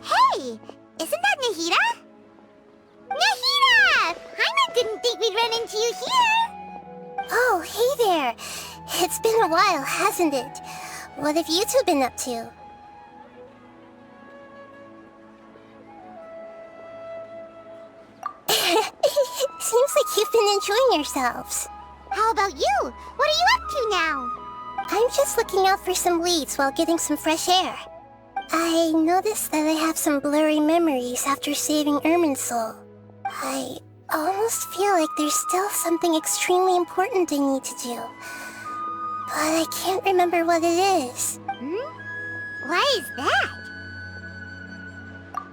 Hey, isn't that Nahida? Nahida! Paimon didn't think we'd run into you here. Oh, hey there. It's been a while, hasn't it? What have you two been up to? Seems like you've been enjoying yourselves. How about you? What are you up to now? I'm just looking out for some leads while getting some fresh air. I noticed that I have some blurry memories after saving Ermin's soul. I almost feel like there's still something extremely important I need to do. But I can't remember what it is. Why is that?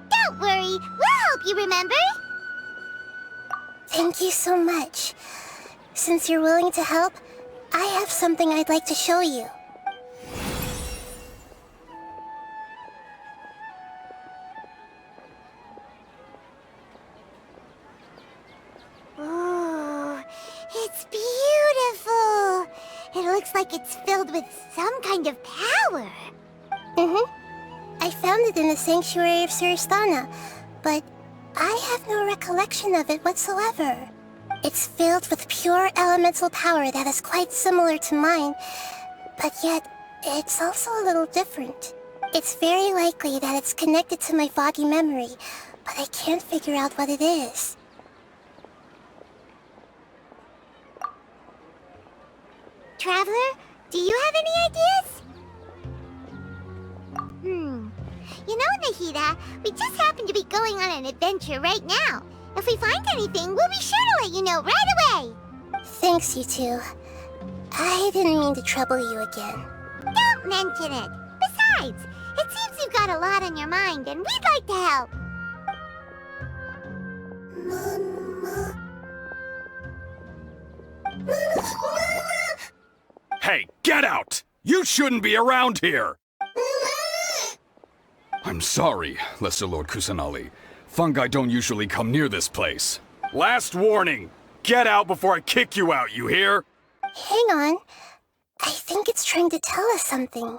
Don't worry, we'll help you remember. Thank you so much. Since you're willing to help, I have something I'd like to show you. Ooh, it's beautiful. It looks like it's filled with some kind of power. I found it in the sanctuary of Suristana, but I have no recollection of it whatsoever. It's filled with pure elemental power that is quite similar to mine, but yet it's also a little different. It's very likely that it's connected to my foggy memory, but I can't figure out what it is. Traveler, do you have any ideas? You know, Nahida, we just happen to be going on an adventure right now. If we find anything, we'll be sure to let you know right away. Thanks, you two. I didn't mean to trouble you again. Don't mention it. Besides, it seems you've got a lot on your mind, and we'd like to help. Hey, get out! You shouldn't be around here! I'm sorry, Lesser Lord Kusanali. Fungi don't usually come near this place. Last warning! Get out before I kick you out, you hear? Hang on. I think it's trying to tell us something.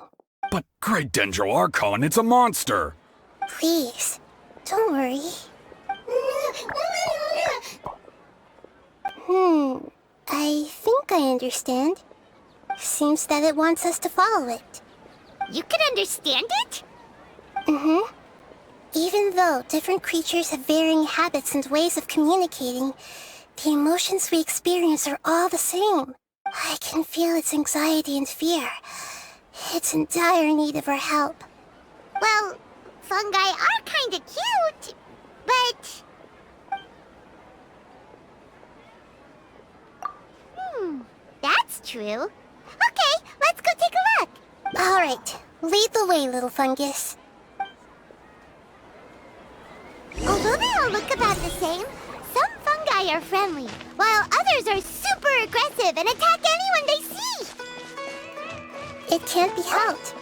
But Great Dendro Archon, it's a monster! Please, don't worry. I think I understand. Seems that it wants us to follow it. You can understand it? Even though different creatures have varying habits and ways of communicating, the emotions we experience are all the same. I can feel its anxiety and fear. It's in dire need of our help. Well, fungi are kinda cute, but... that's true. Okay, let's go take a look. All right, lead the way, little fungus. Although they all look about the same, some fungi are friendly, while others are super aggressive and attack anyone they see. It can't be helped.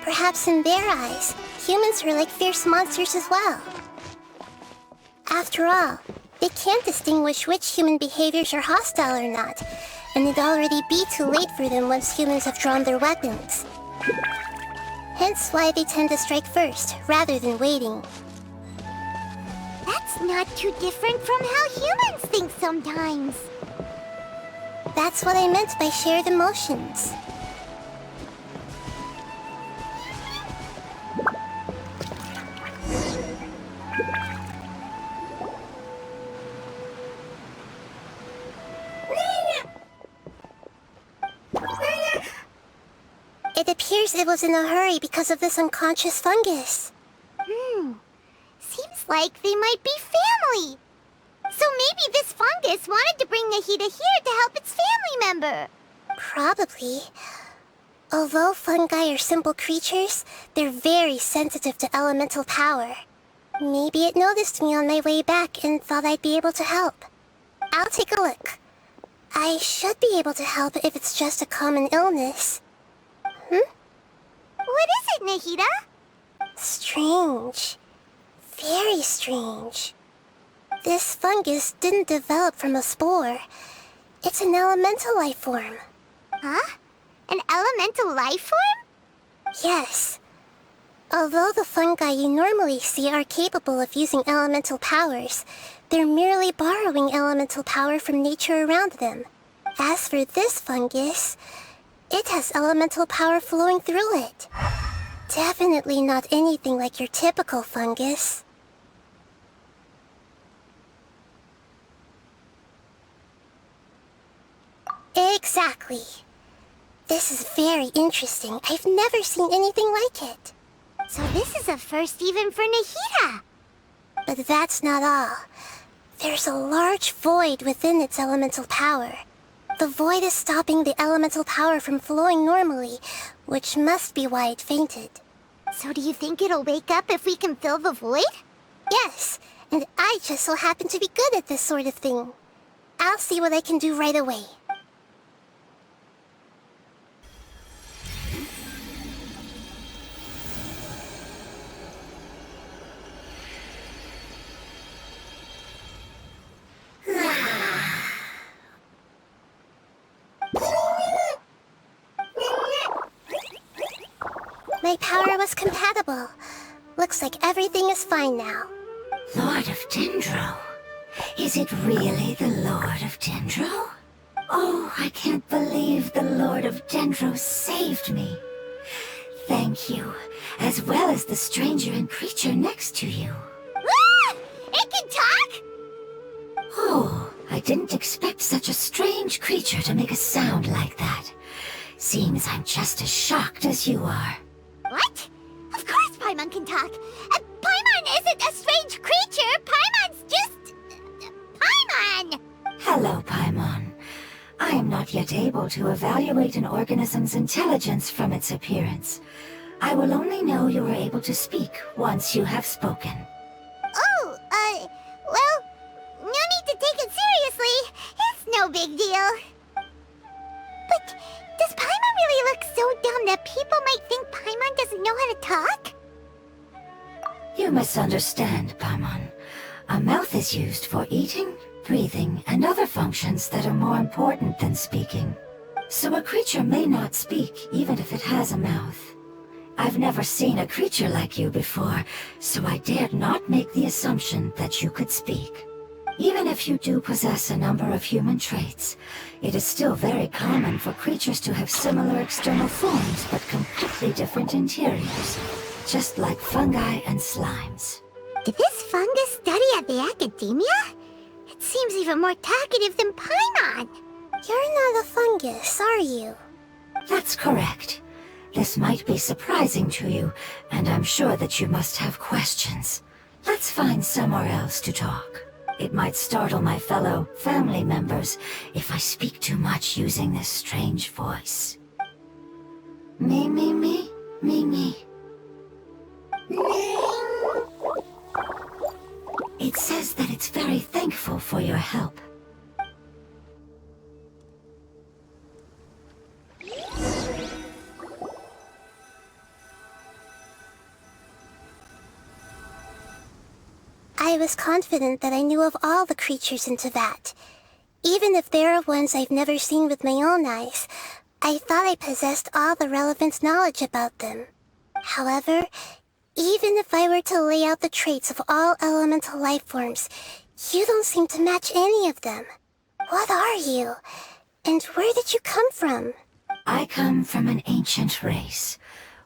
Perhaps in their eyes, humans are like fierce monsters as well. After all, they can't distinguish which human behaviors are hostile or not, and it'd already be too late for them once humans have drawn their weapons. Hence why they tend to strike first, rather than waiting. That's not too different from how humans think sometimes. That's what I meant by shared emotions. It appears it was in a hurry because of this unconscious fungus. Seems like they might be family. So maybe this fungus wanted to bring Nahida here to help its family member. Probably. Although fungi are simple creatures, they're very sensitive to elemental power. Maybe it noticed me on my way back and thought I'd be able to help. I'll take a look. I should be able to help if it's just a common illness. What is it, Nahida? Strange. Very strange. This fungus didn't develop from a spore. It's an elemental life form. Huh? An elemental life form? Yes. Although the fungi you normally see are capable of using elemental powers, they're merely borrowing elemental power from nature around them. As for this fungus, it has elemental power flowing through it. Definitely not anything like your typical fungus. Exactly. This is very interesting. I've never seen anything like it. So this is a first even for Nahida. But that's not all. There's a large void within its elemental power. The void is stopping the elemental power from flowing normally, which must be why it fainted. So do you think it'll wake up if we can fill the void? Yes, and I just so happen to be good at this sort of thing. I'll see what I can do right away. My power was compatible. Looks like everything is fine now. Lord of Dendro? Is it really the Lord of Dendro? Oh, I can't believe the Lord of Dendro saved me. Thank you, as well as the stranger and creature next to you. Ah! It can talk? Oh, I didn't expect such a strange creature to make a sound like that. Seems I'm just as shocked as you are. What? Of course Paimon can talk. Paimon isn't a strange creature. Paimon's just... Paimon! Hello, Paimon. I am not yet able to evaluate an organism's intelligence from its appearance. I will only know you are able to speak once you have spoken. Oh, well, no need to take it seriously. It's no big deal. But does Paimon really look so dumb that people might think Paimon doesn't know how to talk? You misunderstand, Paimon. A mouth is used for eating, breathing, and other functions that are more important than speaking. So a creature may not speak, even if it has a mouth. I've never seen a creature like you before, so I dared not make the assumption that you could speak. Even if you do possess a number of human traits, it is still very common for creatures to have similar external forms but completely different interiors, just like fungi and slimes. Did this fungus study at the academia? It seems even more talkative than Paimon. You're not a fungus, are you? That's correct. This might be surprising to you, and I'm sure that you must have questions. Let's find somewhere else to talk. It might startle my fellow family members if I speak too much using this strange voice. Me, me, me, me, me. It says that it's very thankful for your help. I was confident that I knew of all the creatures in Teyvat. Even if there are ones I've never seen with my own eyes, I thought I possessed all the relevant knowledge about them. However, even if I were to lay out the traits of all elemental life forms, you don't seem to match any of them. What are you? And where did you come from? I come from an ancient race.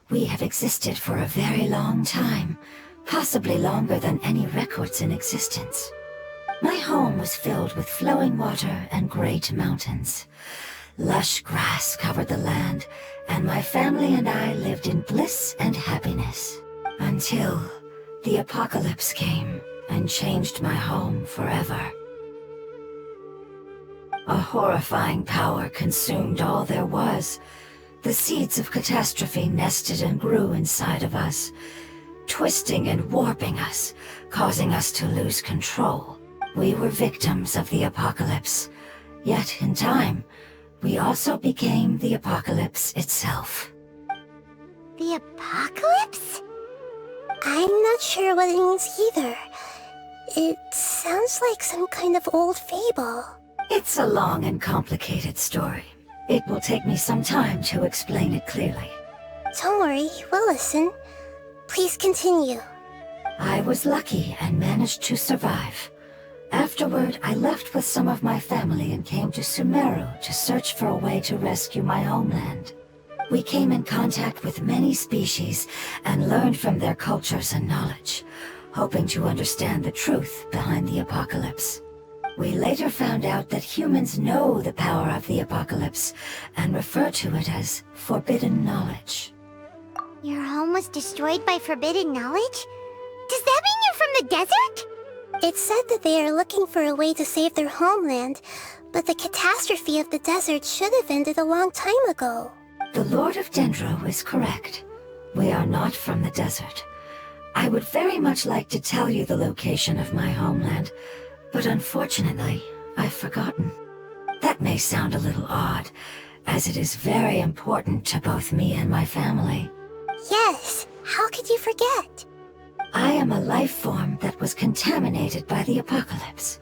We have existed for a very long time, possibly longer than any records in existence. My home was filled with flowing water and great mountains. Lush grass covered the land, and my family and I lived in bliss and happiness. Until the apocalypse came and changed my home forever. A horrifying power consumed all there was. The seeds of catastrophe nested and grew inside of us, twisting and warping us, causing us to lose control. We were victims of the apocalypse, yet in time, we also became the apocalypse itself. The apocalypse? I'm not sure what it means either. It sounds like some kind of old fable. It's a long and complicated story. It will take me some time to explain it clearly. Don't worry, we'll listen. Please continue. I was lucky and managed to survive. Afterward, I left with some of my family and came to Sumeru to search for a way to rescue my homeland. We came in contact with many species and learned from their cultures and knowledge, hoping to understand the truth behind the apocalypse. We later found out that humans know the power of the apocalypse and refer to it as forbidden knowledge. Your home was destroyed by forbidden knowledge? Does that mean you're from the desert? It's said that they are looking for a way to save their homeland, but the catastrophe of the desert should have ended a long time ago. The Lord of Dendro is correct. We are not from the desert. I would very much like to tell you the location of my homeland, but unfortunately, I've forgotten. That may sound a little odd, as it is very important to both me and my family. Yes, how could you forget? I am a life form that was contaminated by the apocalypse.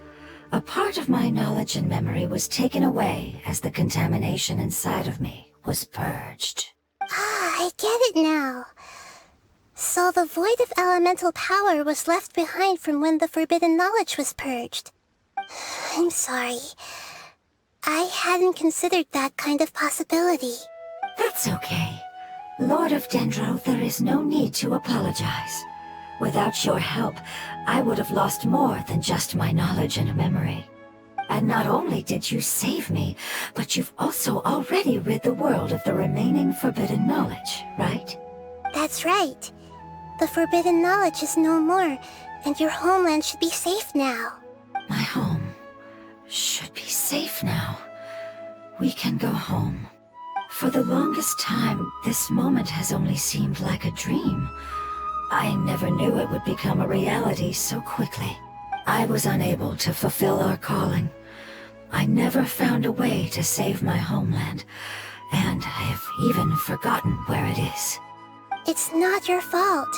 A part of my knowledge and memory was taken away as the contamination inside of me was purged. Ah, I get it now. So the void of elemental power was left behind from when the forbidden knowledge was purged. I'm sorry. I hadn't considered that kind of possibility. That's okay. Lord of Dendro, there is no need to apologize. Without your help, I would have lost more than just my knowledge and memory. And not only did you save me, but you've also already rid the world of the remaining forbidden knowledge, right? That's right. The forbidden knowledge is no more, and your homeland should be safe now. My home should be safe now. We can go home. For the longest time, this moment has only seemed like a dream. I never knew it would become a reality so quickly. I was unable to fulfill our calling. I never found a way to save my homeland, and I have even forgotten where it is. It's not your fault.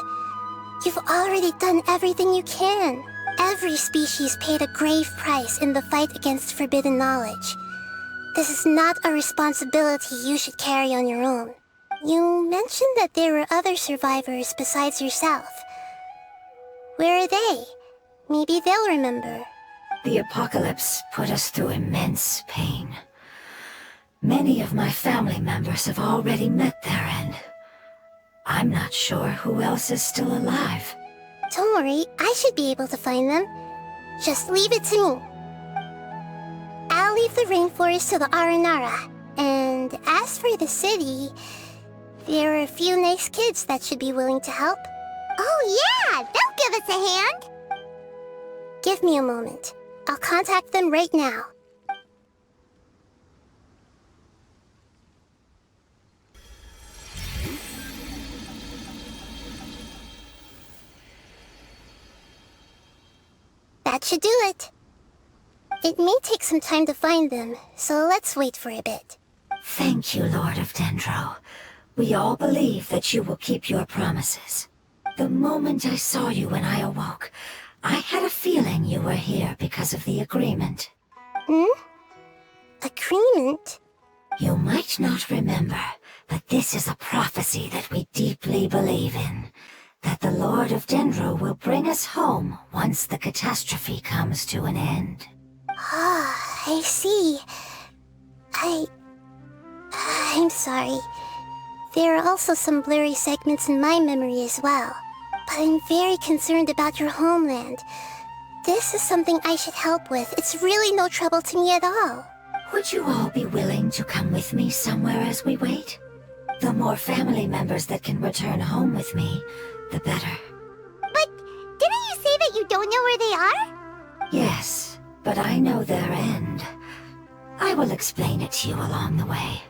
You've already done everything you can. Every species paid a grave price in the fight against forbidden knowledge. This is not a responsibility you should carry on your own. You mentioned that there were other survivors besides yourself. Where are they? Maybe they'll remember. The apocalypse put us through immense pain. Many of my family members have already met their end. I'm not sure who else is still alive. Don't worry, I should be able to find them. Just leave it to me. I'll leave the rainforest to the Aranara. And as for the city, there are a few nice kids that should be willing to help. Oh yeah, they'll give us a hand. Give me a moment. I'll contact them right now. That should do it. It may take some time to find them, so let's wait for a bit. Thank you, Lord of Dendro. We all believe that you will keep your promises. The moment I saw you when I awoke, I had a feeling you were here because of the agreement. Agreement? You might not remember, but this is a prophecy that we deeply believe in. That the Lord of Dendro will bring us home once the catastrophe comes to an end. Ah, I see. I'm sorry. There are also some blurry segments in my memory as well. But I'm very concerned about your homeland. This is something I should help with. It's really no trouble to me at all. Would you all be willing to come with me somewhere as we wait? The more family members that can return home with me, the better. But didn't you say that you don't know where they are? Yes, but I know their end. I will explain it to you along the way.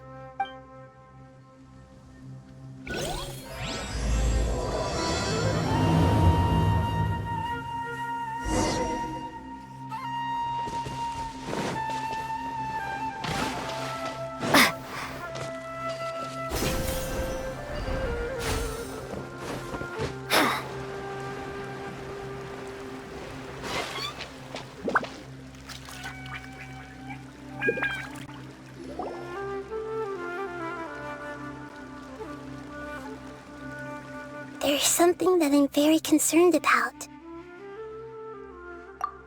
There's something that I'm very concerned about.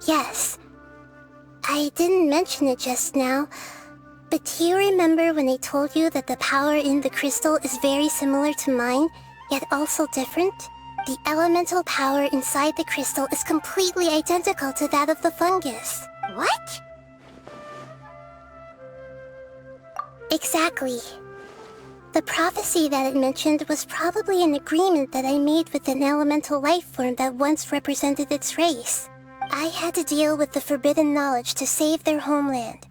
Yes, I didn't mention it just now, but do you remember when I told you that the power in the crystal is very similar to mine, yet also different? The elemental power inside the crystal is completely identical to that of the fungus. What? Exactly. The prophecy that it mentioned was probably an agreement that I made with an elemental life form that once represented its race. I had to deal with the forbidden knowledge to save their homeland.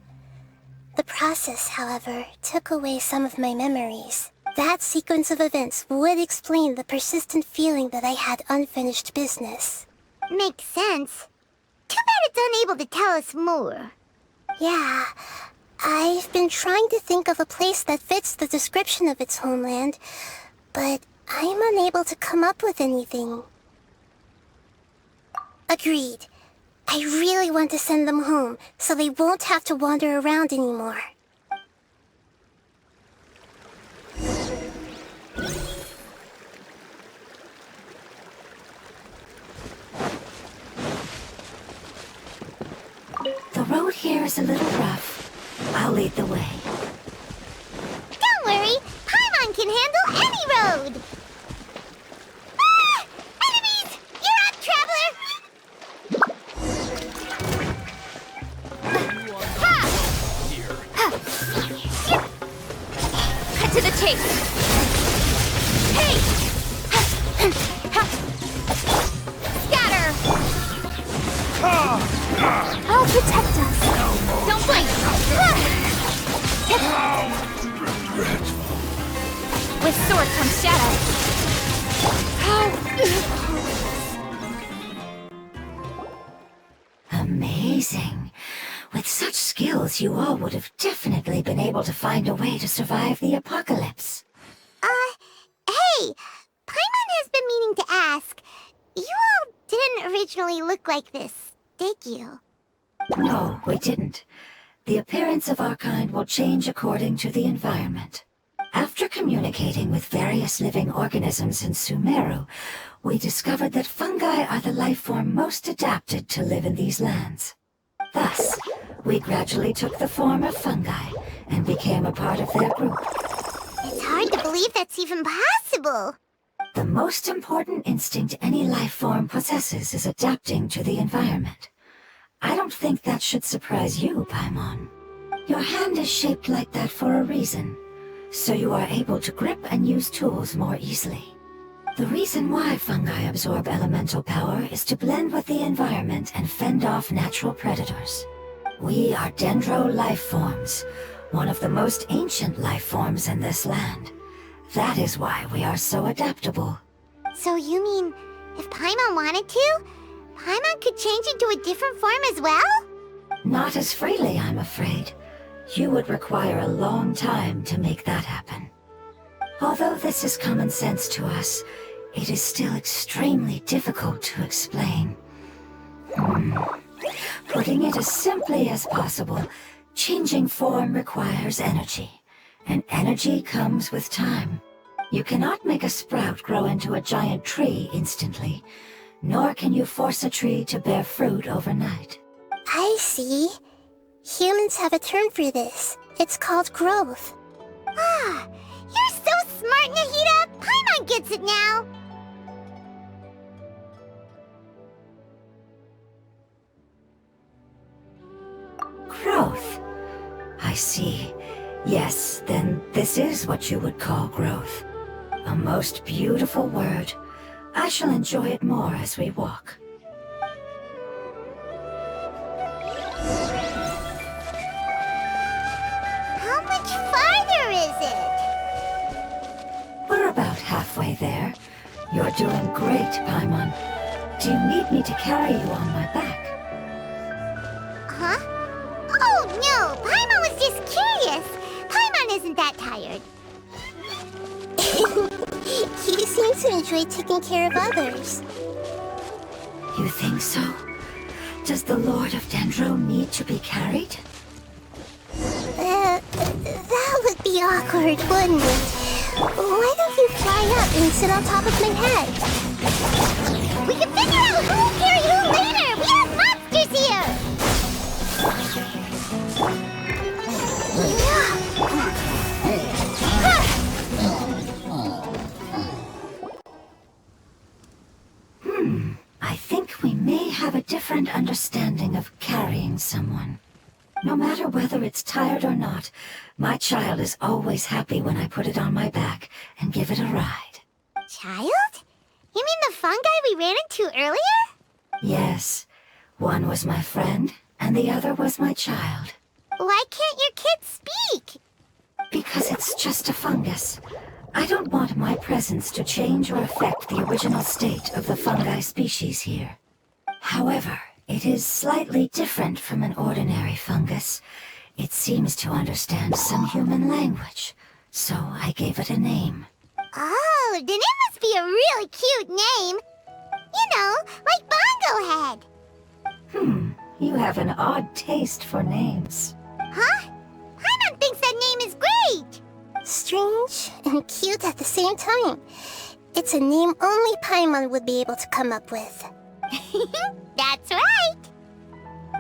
The process, however, took away some of my memories. That sequence of events would explain the persistent feeling that I had unfinished business. Makes sense. Too bad it's unable to tell us more. Yeah, I've been trying to think of a place that fits the description of its homeland, but I'm unable to come up with anything. Agreed. I really want to send them home, so they won't have to wander around anymore. The road here is a little rough. I'll lead the way. Don't worry, Paimon can handle any road! Ah! Enemies! You're up, traveler! Cut to the chase! Hey! Scatter! I'll protect us. Don't blink! With sword comes shadow. Amazing. With such skills, you all would have definitely been able to find a way to survive the apocalypse. Hey! Paimon has been meaning to ask. You all didn't originally look like this, did you? No, we didn't. The appearance of our kind will change according to the environment. After communicating with various living organisms in Sumeru, we discovered that fungi are the life form most adapted to live in these lands. Thus, we gradually took the form of fungi and became a part of their group. It's hard to believe that's even possible. The most important instinct any life form possesses is adapting to the environment. I don't think that should surprise you, Paimon. Your hand is shaped like that for a reason, so you are able to grip and use tools more easily. The reason why fungi absorb elemental power is to blend with the environment and fend off natural predators. We are dendro life forms, one of the most ancient life forms in this land. That is why we are so adaptable. So you mean, if Paimon wanted to, Paimon could change into a different form as well? Not as freely, I'm afraid. You would require a long time to make that happen. Although this is common sense to us, it is still extremely difficult to explain. Putting it as simply as possible, changing form requires energy, and energy comes with time. You cannot make a sprout grow into a giant tree instantly, nor can you force a tree to bear fruit overnight. I see. Humans have a term for this. It's called growth. Ah, you're so smart, Nahida! Paimon gets it now! Growth. I see. Yes, then this is what you would call growth. A most beautiful word. I shall enjoy it more as we walk. way there. You're doing great, Paimon. Do you need me to carry you on my back? Huh? Oh, no! Paimon was just curious! Paimon isn't that tired. You seem to enjoy taking care of others. You think so? Does the Lord of Dendro need to be carried? That would be awkward, wouldn't it? Why don't you fly up and sit on top of my head? We can figure out who'll carry who later! We have monsters here! I think we may have a different understanding of carrying someone. No matter whether it's tired or not, my child is always happy when I put it on my back and give it a ride. Child? You mean the fungi we ran into earlier? Yes, one was my friend, and the other was my child. Why can't your kid speak? Because it's just a fungus. I don't want my presence to change or affect the original state of the fungi species here. However, it is slightly different from an ordinary fungus. It seems to understand some human language, so I gave it a name. Oh, then it must be a really cute name. You know, like Bongo Head. You have an odd taste for names. Huh? Paimon thinks that name is great. Strange and cute at the same time. It's a name only Paimon would be able to come up with. That's right.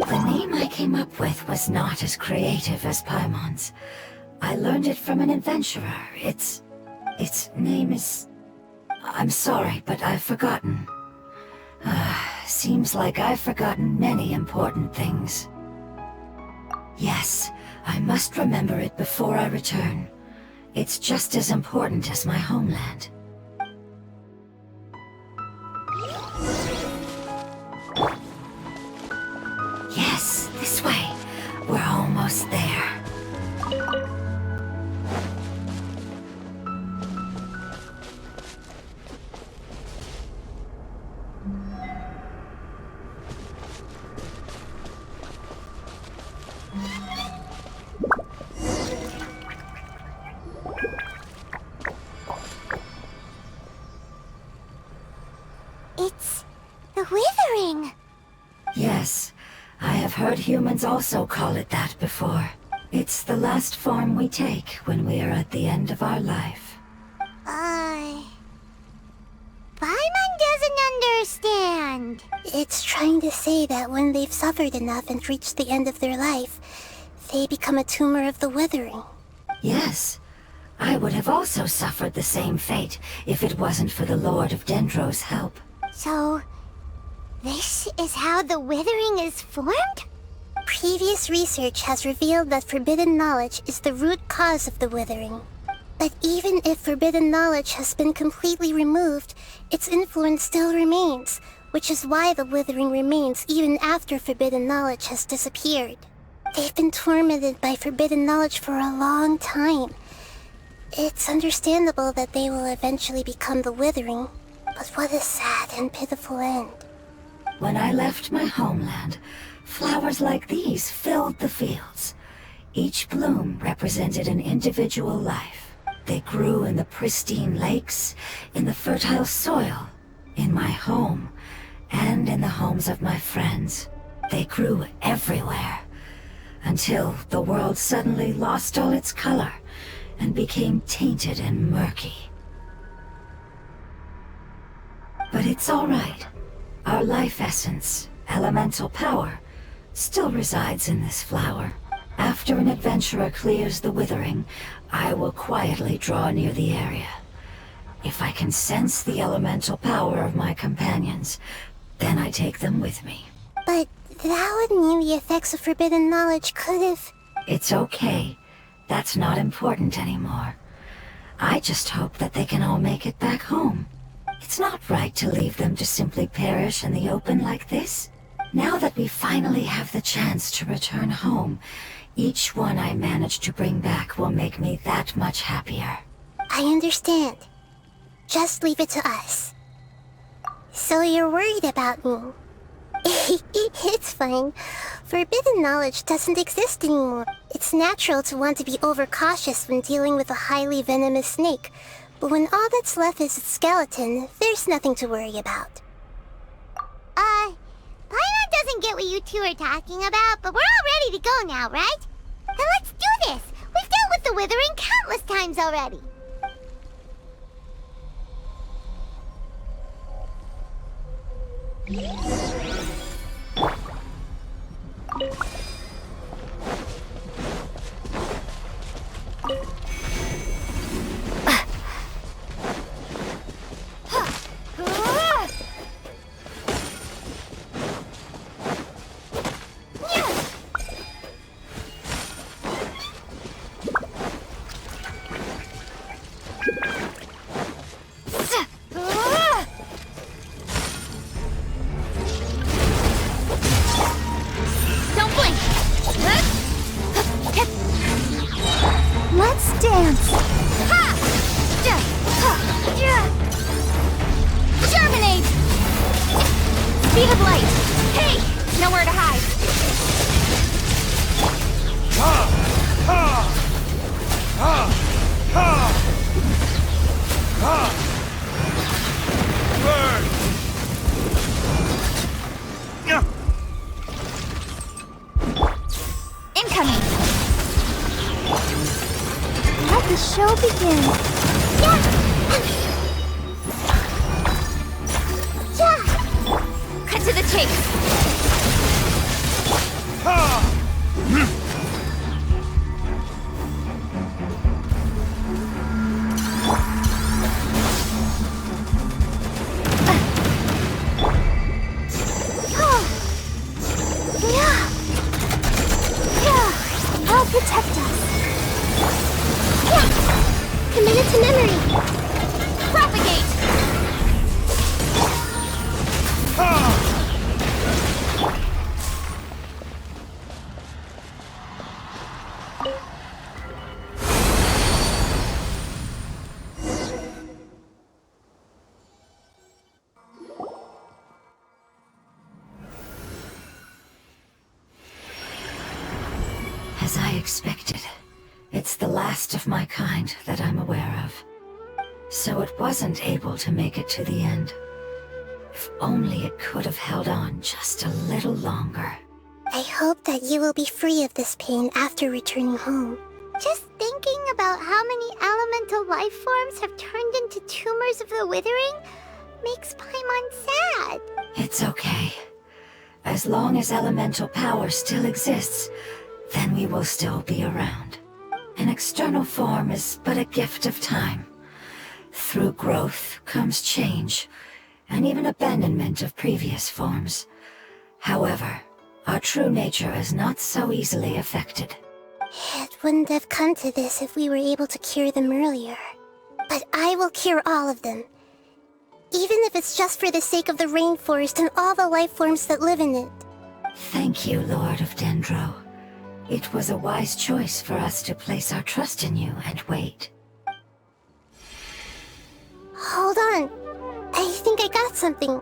The name I came up with was not as creative as Paimon's. I learned it from an adventurer. Its name is... I'm sorry, but I've forgotten. Seems like I've forgotten many important things. Yes, I must remember it before I return. It's just as important as my homeland. Yes, this way. We're almost there. It's the Withering. Yes, I have heard humans also call it that before. It's the last form we take when we are at the end of our life. Paimon doesn't understand. It's trying to say that when they've suffered enough and reached the end of their life, they become a tumor of the Withering. Yes, I would have also suffered the same fate if it wasn't for the Lord of Dendro's help. So, this is how the Withering is formed? Previous research has revealed that forbidden knowledge is the root cause of the Withering. But even if forbidden knowledge has been completely removed, its influence still remains, which is why the Withering remains even after forbidden knowledge has disappeared. They've been tormented by forbidden knowledge for a long time. It's understandable that they will eventually become the Withering, but what a sad and pitiful end. When I left my homeland, flowers like these filled the fields. Each bloom represented an individual life. They grew in the pristine lakes, in the fertile soil, in my home, and in the homes of my friends. They grew everywhere, until the world suddenly lost all its color and became tainted and murky. But it's all right. Our life essence, elemental power, still resides in this flower. After an adventurer clears the Withering, I will quietly draw near the area. If I can sense the elemental power of my companions, then I take them with me. But that would mean the effects of forbidden knowledge could have... It's okay. That's not important anymore. I just hope that they can all make it back home. It's not right to leave them to simply perish in the open like this. Now that we finally have the chance to return home, each one I manage to bring back will make me that much happier. I understand. Just leave it to us. So you're worried about me? It's fine. Forbidden knowledge doesn't exist anymore. It's natural to want to be overcautious when dealing with a highly venomous snake, but when all that's left is its skeleton, there's nothing to worry about. Paimon doesn't get what you two are talking about, but we're all ready to go now, right? Then let's do this! We've dealt with the Withering countless times already! Don't blink! Let's dance! Ha! Germinate! Speed of light! Hey! Nowhere to hide! Incoming! Let the show begin! Cut to the chase! I'll protect us! Committed to memory! Propagate! As I expected, it's the last of my kind that I'm aware of. So it wasn't able to make it to the end. If only it could have held on just a little longer. I hope that you will be free of this pain after returning home. Just thinking about how many elemental life forms have turned into tumors of the Withering makes Paimon sad. It's okay. As long as elemental power still exists, then we will still be around. An external form is but a gift of time. Through growth comes change, and even abandonment of previous forms. However, our true nature is not so easily affected. It wouldn't have come to this if we were able to cure them earlier. But I will cure all of them. Even if it's just for the sake of the rainforest and all the life forms that live in it. Thank you, Lord of Dendro. It was a wise choice for us to place our trust in you and wait. Hold on. I think I got something.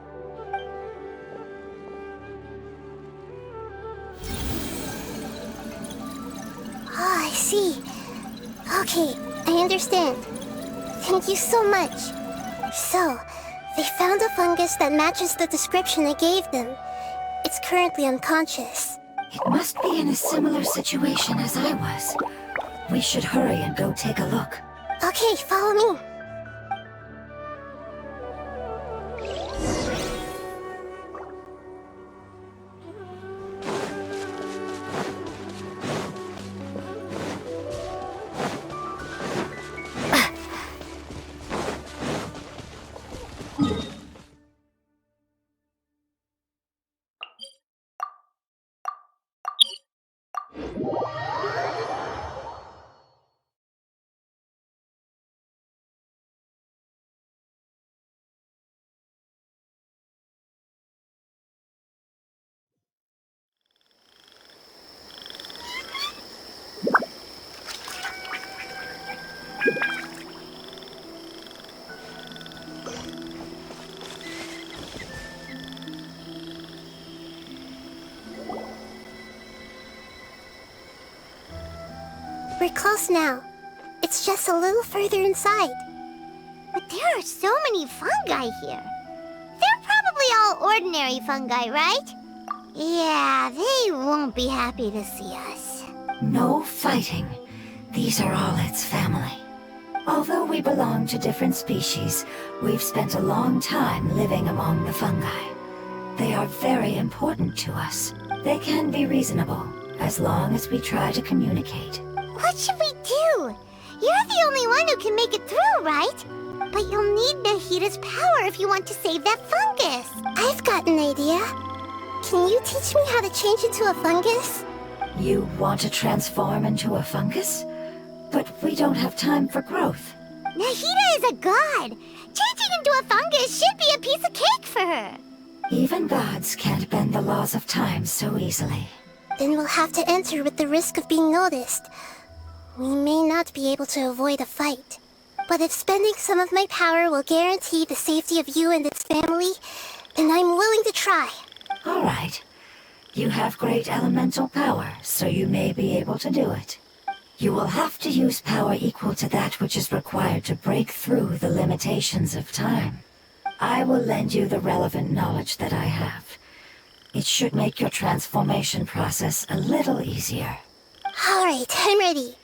Oh, I see. Okay, I understand. Thank you so much. So, they found a fungus that matches the description I gave them. It's currently unconscious. It must be in a similar situation as I was. We should hurry and go take a look. Okay, follow me. We're close now. It's just a little further inside. But there are so many fungi here. They're probably all ordinary fungi, right? Yeah, they won't be happy to see us. No fighting. These are all its family. Although we belong to different species, we've spent a long time living among the fungi. They are very important to us. They can be reasonable, as long as we try to communicate. What should we do? You're the only one who can make it through, right? But you'll need Nahida's power if you want to save that fungus. I've got an idea. Can you teach me how to change into a fungus? You want to transform into a fungus? But we don't have time for growth. Nahida is a god. Changing into a fungus should be a piece of cake for her. Even gods can't bend the laws of time so easily. Then we'll have to enter with the risk of being noticed. We may not be able to avoid a fight. But if spending some of my power will guarantee the safety of you and its family, then I'm willing to try. All right. You have great elemental power, so you may be able to do it. You will have to use power equal to that which is required to break through the limitations of time. I will lend you the relevant knowledge that I have. It should make your transformation process a little easier. All right, I'm ready.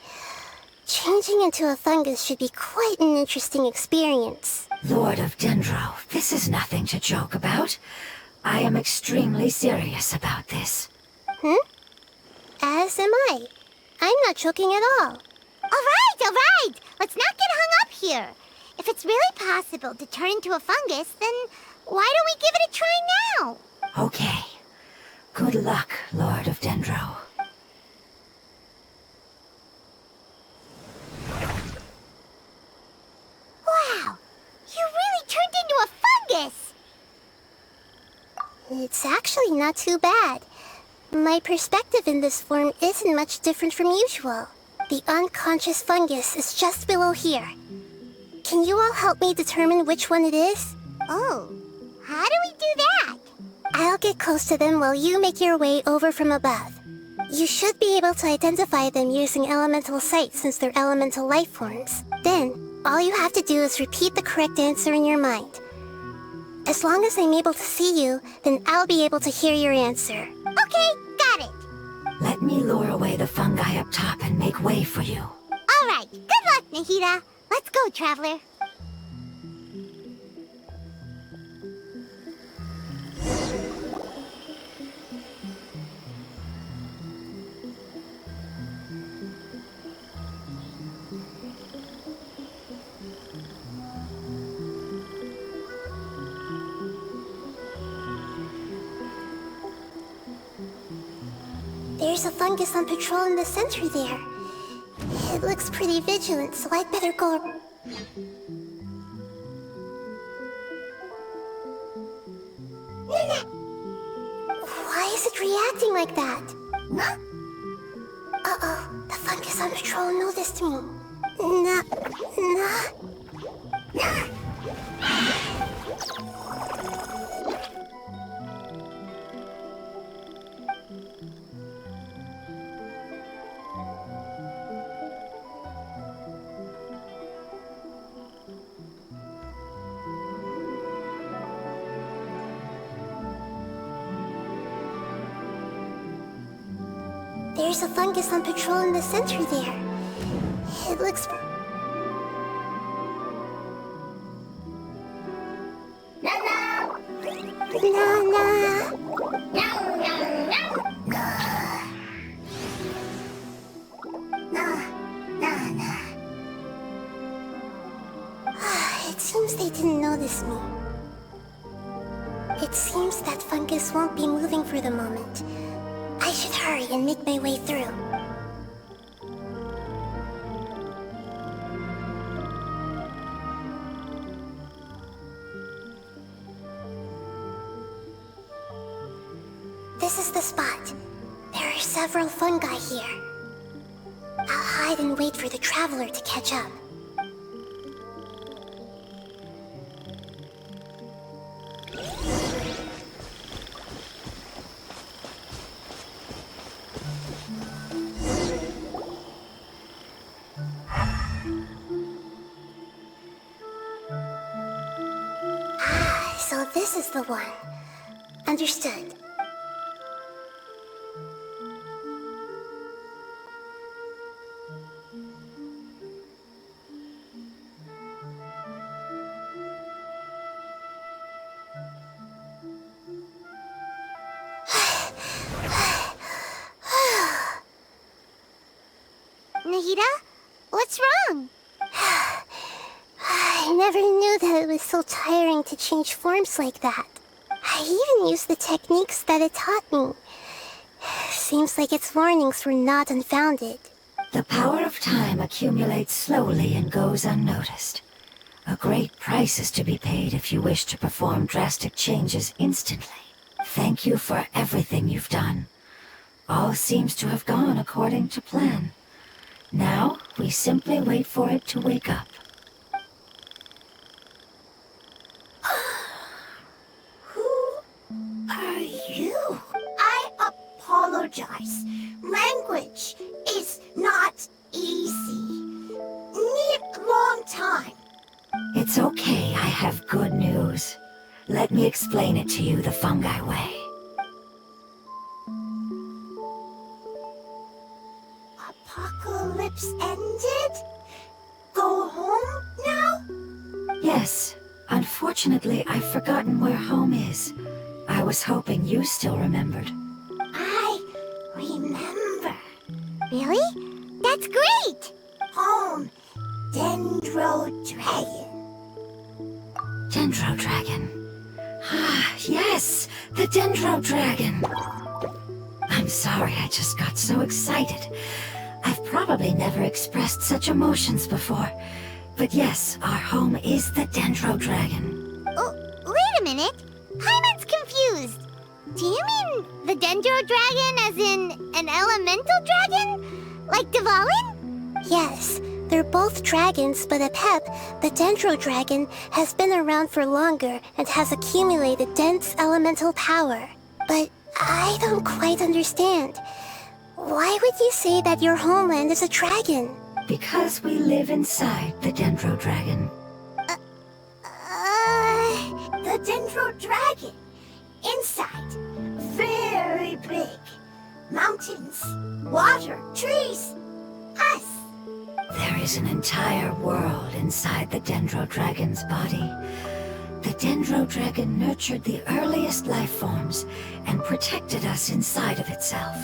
Changing into a fungus should be quite an interesting experience. Lord of Dendro, this is nothing to joke about. I am extremely serious about this. As am I. I'm not joking at all. All right. Let's not get hung up here. If it's really possible to turn into a fungus, then why don't we give it a try now? Okay. Good luck, Lord of Dendro. Wow, you really turned into a fungus! It's actually not too bad. My perspective in this form isn't much different from usual. The unconscious fungus is just below here. Can you all help me determine which one it is? Oh, how do we do that? I'll get close to them while you make your way over from above. You should be able to identify them using elemental sight since they're elemental life forms. Then, all you have to do is repeat the correct answer in your mind. As long as I'm able to see you, then I'll be able to hear your answer. Okay, got it. Let me lure away the fungi up top and make way for you. All right, good luck, Nahida. Let's go, Traveler. There's a fungus on patrol in the center there. It looks pretty vigilant, so I'd better go. Why is it reacting like that? Uh-oh, the fungus on patrol noticed me. There's a fungus on patrol in the center there. It looks... It seems they didn't notice me. It seems that fungus won't be moving for the moment. I should hurry and make my way through. This is the spot. There are several fungi here. I'll hide and wait for the traveler to catch up. this is the one. Understood. Nahida? What's wrong? I never knew that it was so tiring to change forms like that. I even used the techniques that it taught me. Seems like its warnings were not unfounded. The power of time accumulates slowly and goes unnoticed. A great price is to be paid if you wish to perform drastic changes instantly. Thank you for everything you've done. All seems to have gone according to plan. Now, we simply wait for it to wake up. Who are you? I apologize. Language is not easy. Need long time. It's okay, I have good news. Let me explain it to you the fungi way. Apocalypse ended? Go home now? Yes, unfortunately I've forgotten where home is. I was hoping you still remembered. I remember. Really? That's great! Home. Dendro Dragon. Dendro Dragon. Ah, yes, the Dendro Dragon. I'm sorry, I just got so excited. I've probably never expressed such emotions before. But yes, our home is the Dendro Dragon. Oh, wait a minute. Paimon's confused. Do you mean the Dendro Dragon as in an elemental dragon? Like Dvalin? Yes, they're both dragons, but Apep, the Dendro Dragon, has been around for longer and has accumulated dense elemental power. But I don't quite understand. Why would you say that your homeland is a dragon? Because we live inside the Dendro Dragon. The Dendro Dragon. Inside. Very big. Mountains, water, trees. Us. There is an entire world inside the Dendro Dragon's body. The Dendro Dragon nurtured the earliest life forms and protected us inside of itself.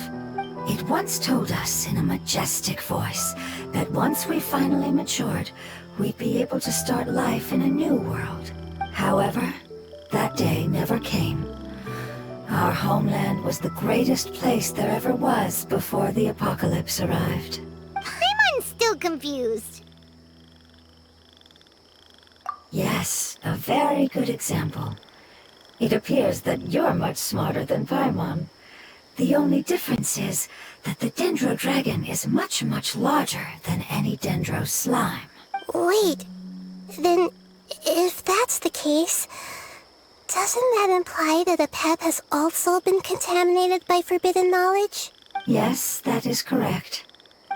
It once told us in a majestic voice that once we finally matured, we'd be able to start life in a new world. However, that day never came. Our homeland was the greatest place there ever was before the apocalypse arrived. Paimon's still confused. Yes, a very good example. It appears that you're much smarter than Paimon. The only difference is that the Dendro Dragon is much, much larger than any Dendro slime. Wait, then if that's the case, doesn't that imply that Apep has also been contaminated by forbidden knowledge? Yes, that is correct.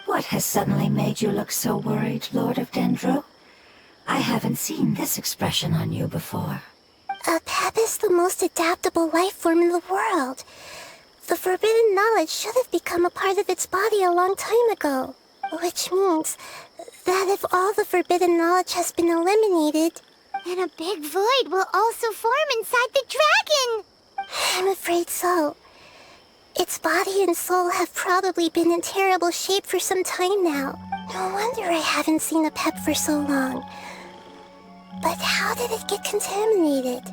What has suddenly made you look so worried, Lord of Dendro? I haven't seen this expression on you before. Apep is the most adaptable life form in the world. The forbidden knowledge should have become a part of its body a long time ago. Which means that if all the forbidden knowledge has been eliminated, then a big void will also form inside the dragon! I'm afraid so. Its body and soul have probably been in terrible shape for some time now. No wonder I haven't seen Apep for so long. But how did it get contaminated?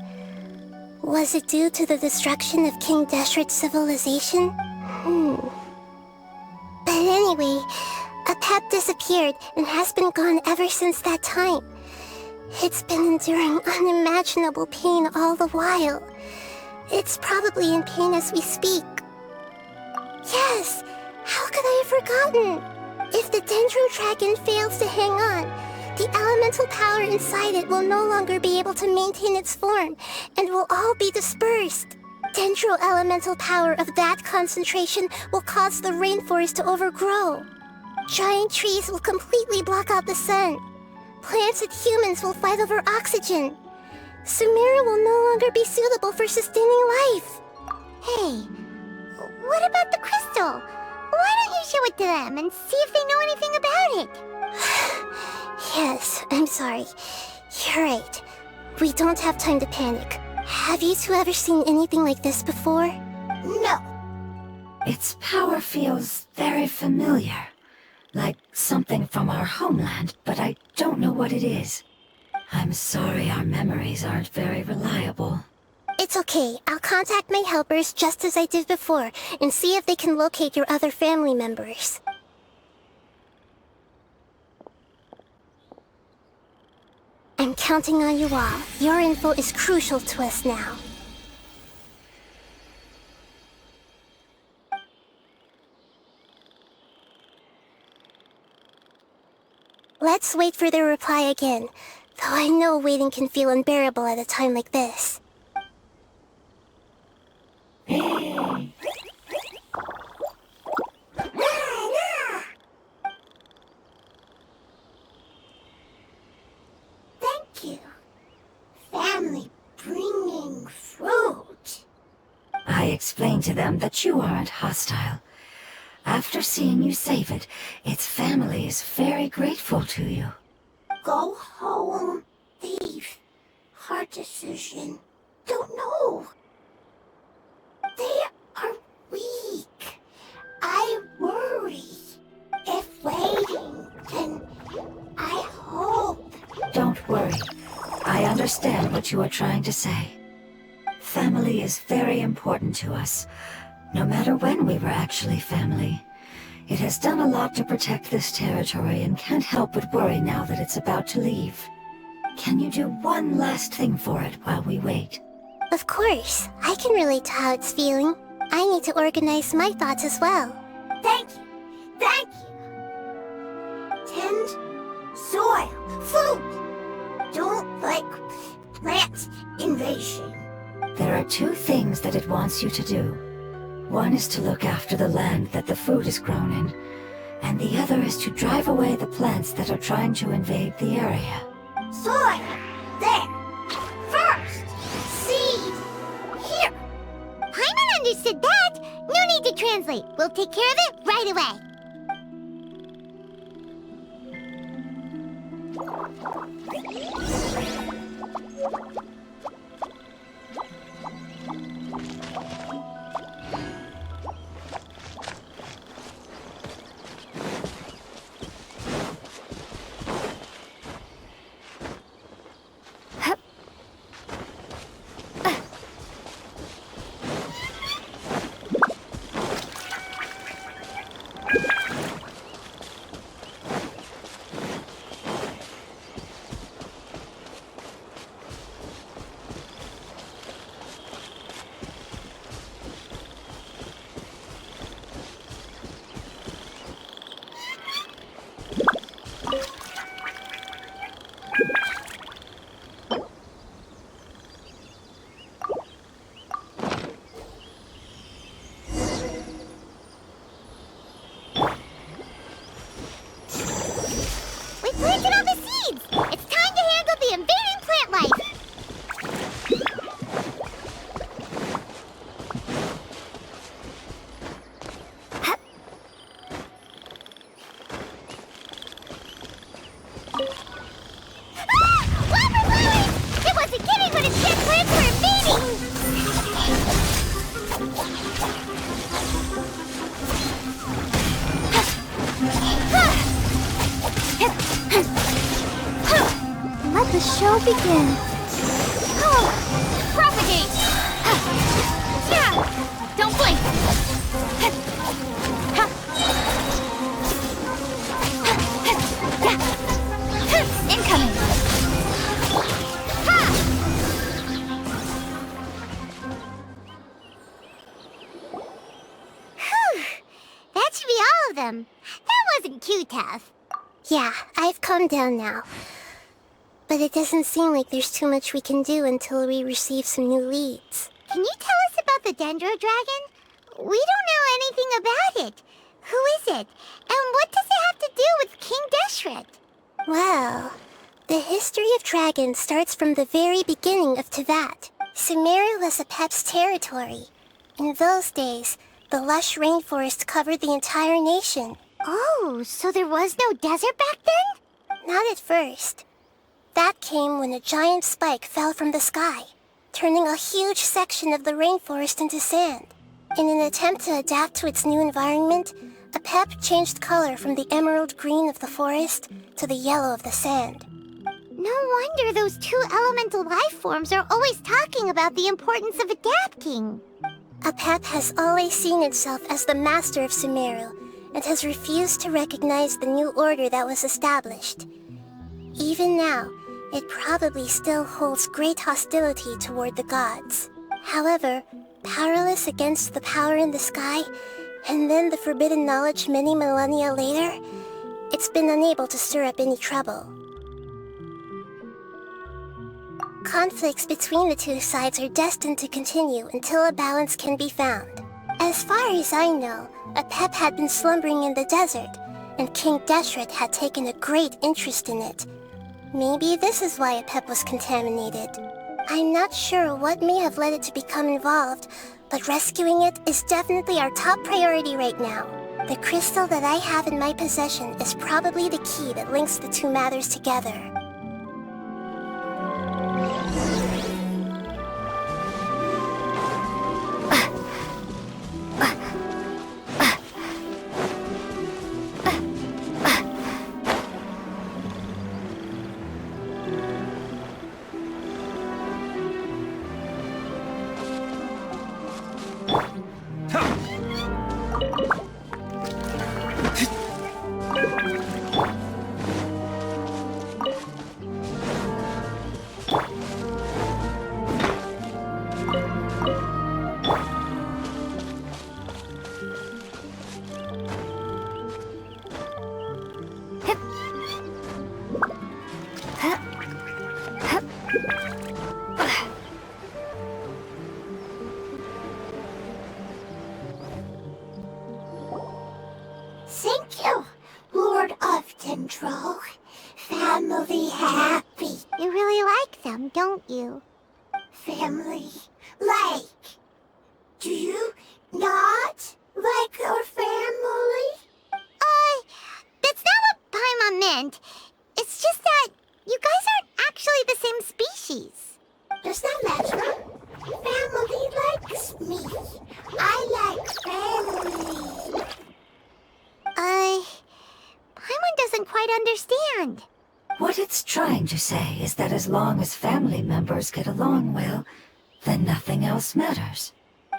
Was it due to the destruction of King Deshret's civilization? But anyway, Apep disappeared and has been gone ever since that time. It's been enduring unimaginable pain all the while. It's probably in pain as we speak. Yes! How could I have forgotten? If the Dendro Dragon fails to hang on, the elemental power inside it will no longer be able to maintain its form, and will all be dispersed. Dendro elemental power of that concentration will cause the rainforest to overgrow. Giant trees will completely block out the sun. Plants and humans will fight over oxygen. Sumeru will no longer be suitable for sustaining life. Hey, what about the crystal? Why don't you show it to them and see if they know anything about it? Yes, I'm sorry. You're right. We don't have time to panic. Have you two ever seen anything like this before? No. Its power feels very familiar. Like something from our homeland, but I don't know what it is. I'm sorry our memories aren't very reliable. It's okay. I'll contact my helpers just as I did before and see if they can locate your other family members. I'm counting on you all. Your info is crucial to us now. Let's wait for their reply again, though I know waiting can feel unbearable at a time like this. Thank you. Family bringing fruit. I explained to them that you aren't hostile. After seeing you save it, its family is very grateful to you. Go home, thief. Hard decision. Don't know. They are weak. I worry. If waiting, then I hope. Don't worry. I understand what you are trying to say. Family is very important to us, no matter when we were actually family. It has done a lot to protect this territory and can't help but worry now that it's about to leave. Can you do one last thing for it while we wait? Of course. I can relate to how it's feeling. I need to organize my thoughts as well. Thank you. Thank you. Tend soil. Food. Don't like plant invasion. There are two things that it wants you to do. One is to look after the land that the food is grown in, and the other is to drive away the plants that are trying to invade the area. Soil. There. First. Seed. Here. Paimon understood that. No need to translate. We'll take care of it right away. Planted all the seeds! It's time to handle the invading plant life! Ah! Wildflowers! It wasn't kidding when its dead plants were Let the show begin. Propagate! Don't blink! Incoming! Whew! That should be all of them. That wasn't too tough. Yeah, I've calmed down now. But it doesn't seem like there's too much we can do until we receive some new leads. Can you tell us about the Dendro Dragon? We don't know anything about it. Who is it? And what does it have to do with King Deshret? Well, the history history of dragons starts from the very beginning of Teyvat. Sumeru was Apep's territory. In those days, the lush rainforest covered the entire nation. Oh, so there was no desert back then? Not at first. That came when a giant spike fell from the sky, turning a huge section of the rainforest into sand. In an attempt to adapt to its new environment, Apep changed color from the emerald green of the forest to the yellow of the sand. No wonder those two elemental life forms are always talking about the importance of adapting. Apep has always seen itself as the master of Sumeru, and has refused to recognize the new order that was established. Even now, it probably still holds great hostility toward the gods. However, powerless against the power in the sky, and then the forbidden knowledge many millennia later, it's been unable to stir up any trouble. Conflicts between the two sides are destined to continue until a balance can be found. As far as I know, Apep had been slumbering in the desert, and King Deshret had taken a great interest in it. Maybe this is why Apep was contaminated. I'm not sure what may have led it to become involved, but rescuing it is definitely our top priority right now. The crystal that I have in my possession is probably the key that links the two matters together. Thank you, Lord of Dendro. Family happy. You really like them, don't you? Family like. Do you not like your family? That's not what Paimon meant. It's just that you guys aren't actually the same species. Does that matter? Family likes me. I like family. Paimon doesn't quite understand. What it's trying to say is that as long as family members get along well, then nothing else matters.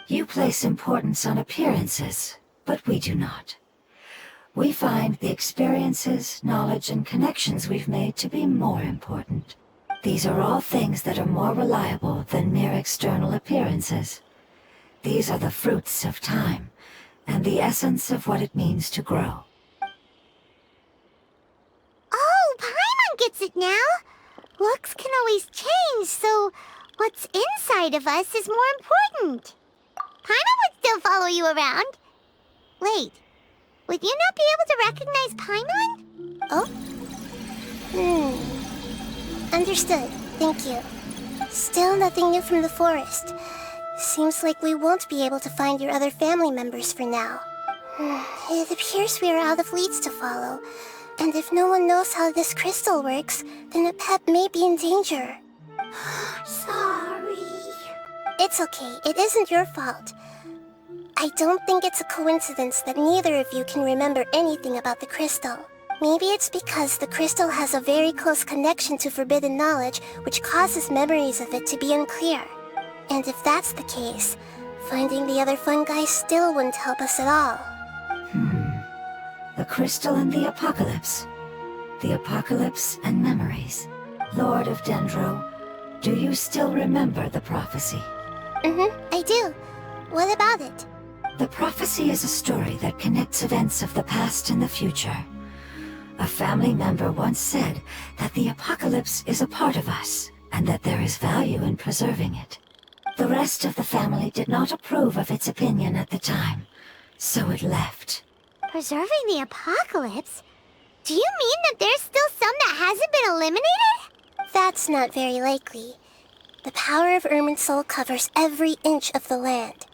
You place importance on appearances, but we do not. We find the experiences, knowledge, and connections we've made to be more important. These are all things that are more reliable than mere external appearances. These are the fruits of time, and the essence of what it means to grow. Oh, Paimon gets it now. Looks can always change, so what's inside of us is more important. Paimon would still follow you around. Wait, would you not be able to recognize Paimon? Oh? Understood. Thank you. Still nothing new from the forest. Seems like we won't be able to find your other family members for now. It appears we are out of leads to follow. And if no one knows how this crystal works, then Apep may be in danger. Sorry. It's okay. It isn't your fault. I don't think it's a coincidence that neither of you can remember anything about the crystal. Maybe it's because the crystal has a very close connection to forbidden knowledge, which causes memories of it to be unclear. And if that's the case, finding the other fungi still wouldn't help us at all. The crystal and the apocalypse. The apocalypse and memories. Lord of Dendro, do you still remember the prophecy? I do. What about it? The prophecy is a story that connects events of the past and the future. A family member once said that the apocalypse is a part of us, and that there is value in preserving it. The rest of the family did not approve of its opinion at the time, so it left. Preserving the apocalypse? Do you mean that there's still some that hasn't been eliminated? That's not very likely. The power of Irminsul covers every inch of the land.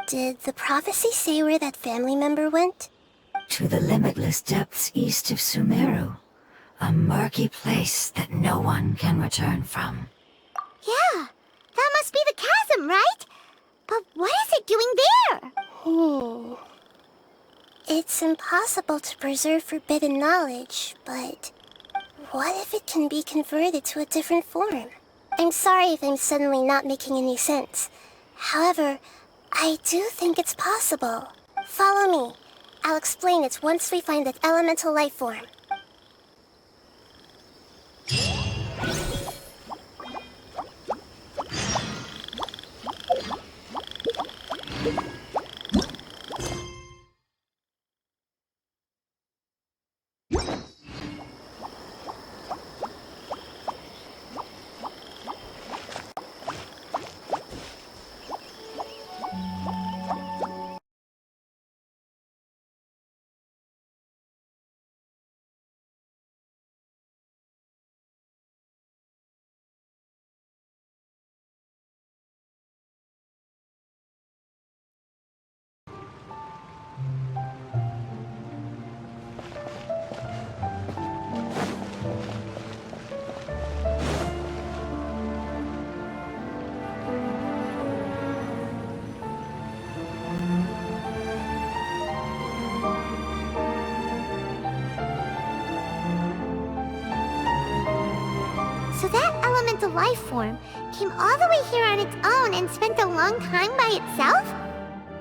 Did the prophecy say where that family member went? To the limitless depths east of Sumeru. A murky place that no one can return from. Yeah, that must be the chasm, right? But what is it doing there? It's impossible to preserve forbidden knowledge, but what if it can be converted to a different form? I'm sorry if I'm suddenly not making any sense. However, I do think it's possible. Follow me. I'll explain it once we find that elemental life form. So that elemental life form came all the way here on its own and spent a long time by itself?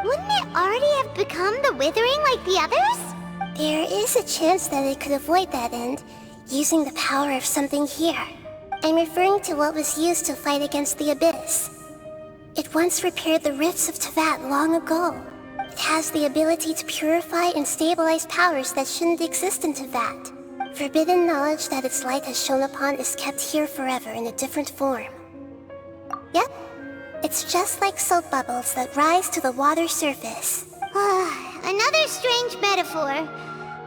Wouldn't it already have become the Withering like the others? There is a chance that it could avoid that end, using the power of something here. I'm referring to what was used to fight against the Abyss. It once repaired the rifts of Tevat long ago. It has the ability to purify and stabilize powers that shouldn't exist in Tevat. Forbidden knowledge that its light has shone upon is kept here forever in a different form. Yep, it's just like soap bubbles that rise to the water surface. Another strange metaphor,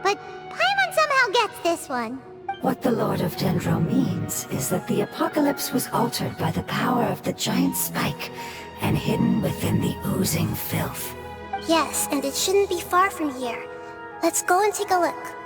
but Paimon somehow gets this one. What the Lord of Dendro means is that the apocalypse was altered by the power of the giant spike and hidden within the oozing filth. Yes, and it shouldn't be far from here. Let's go and take a look.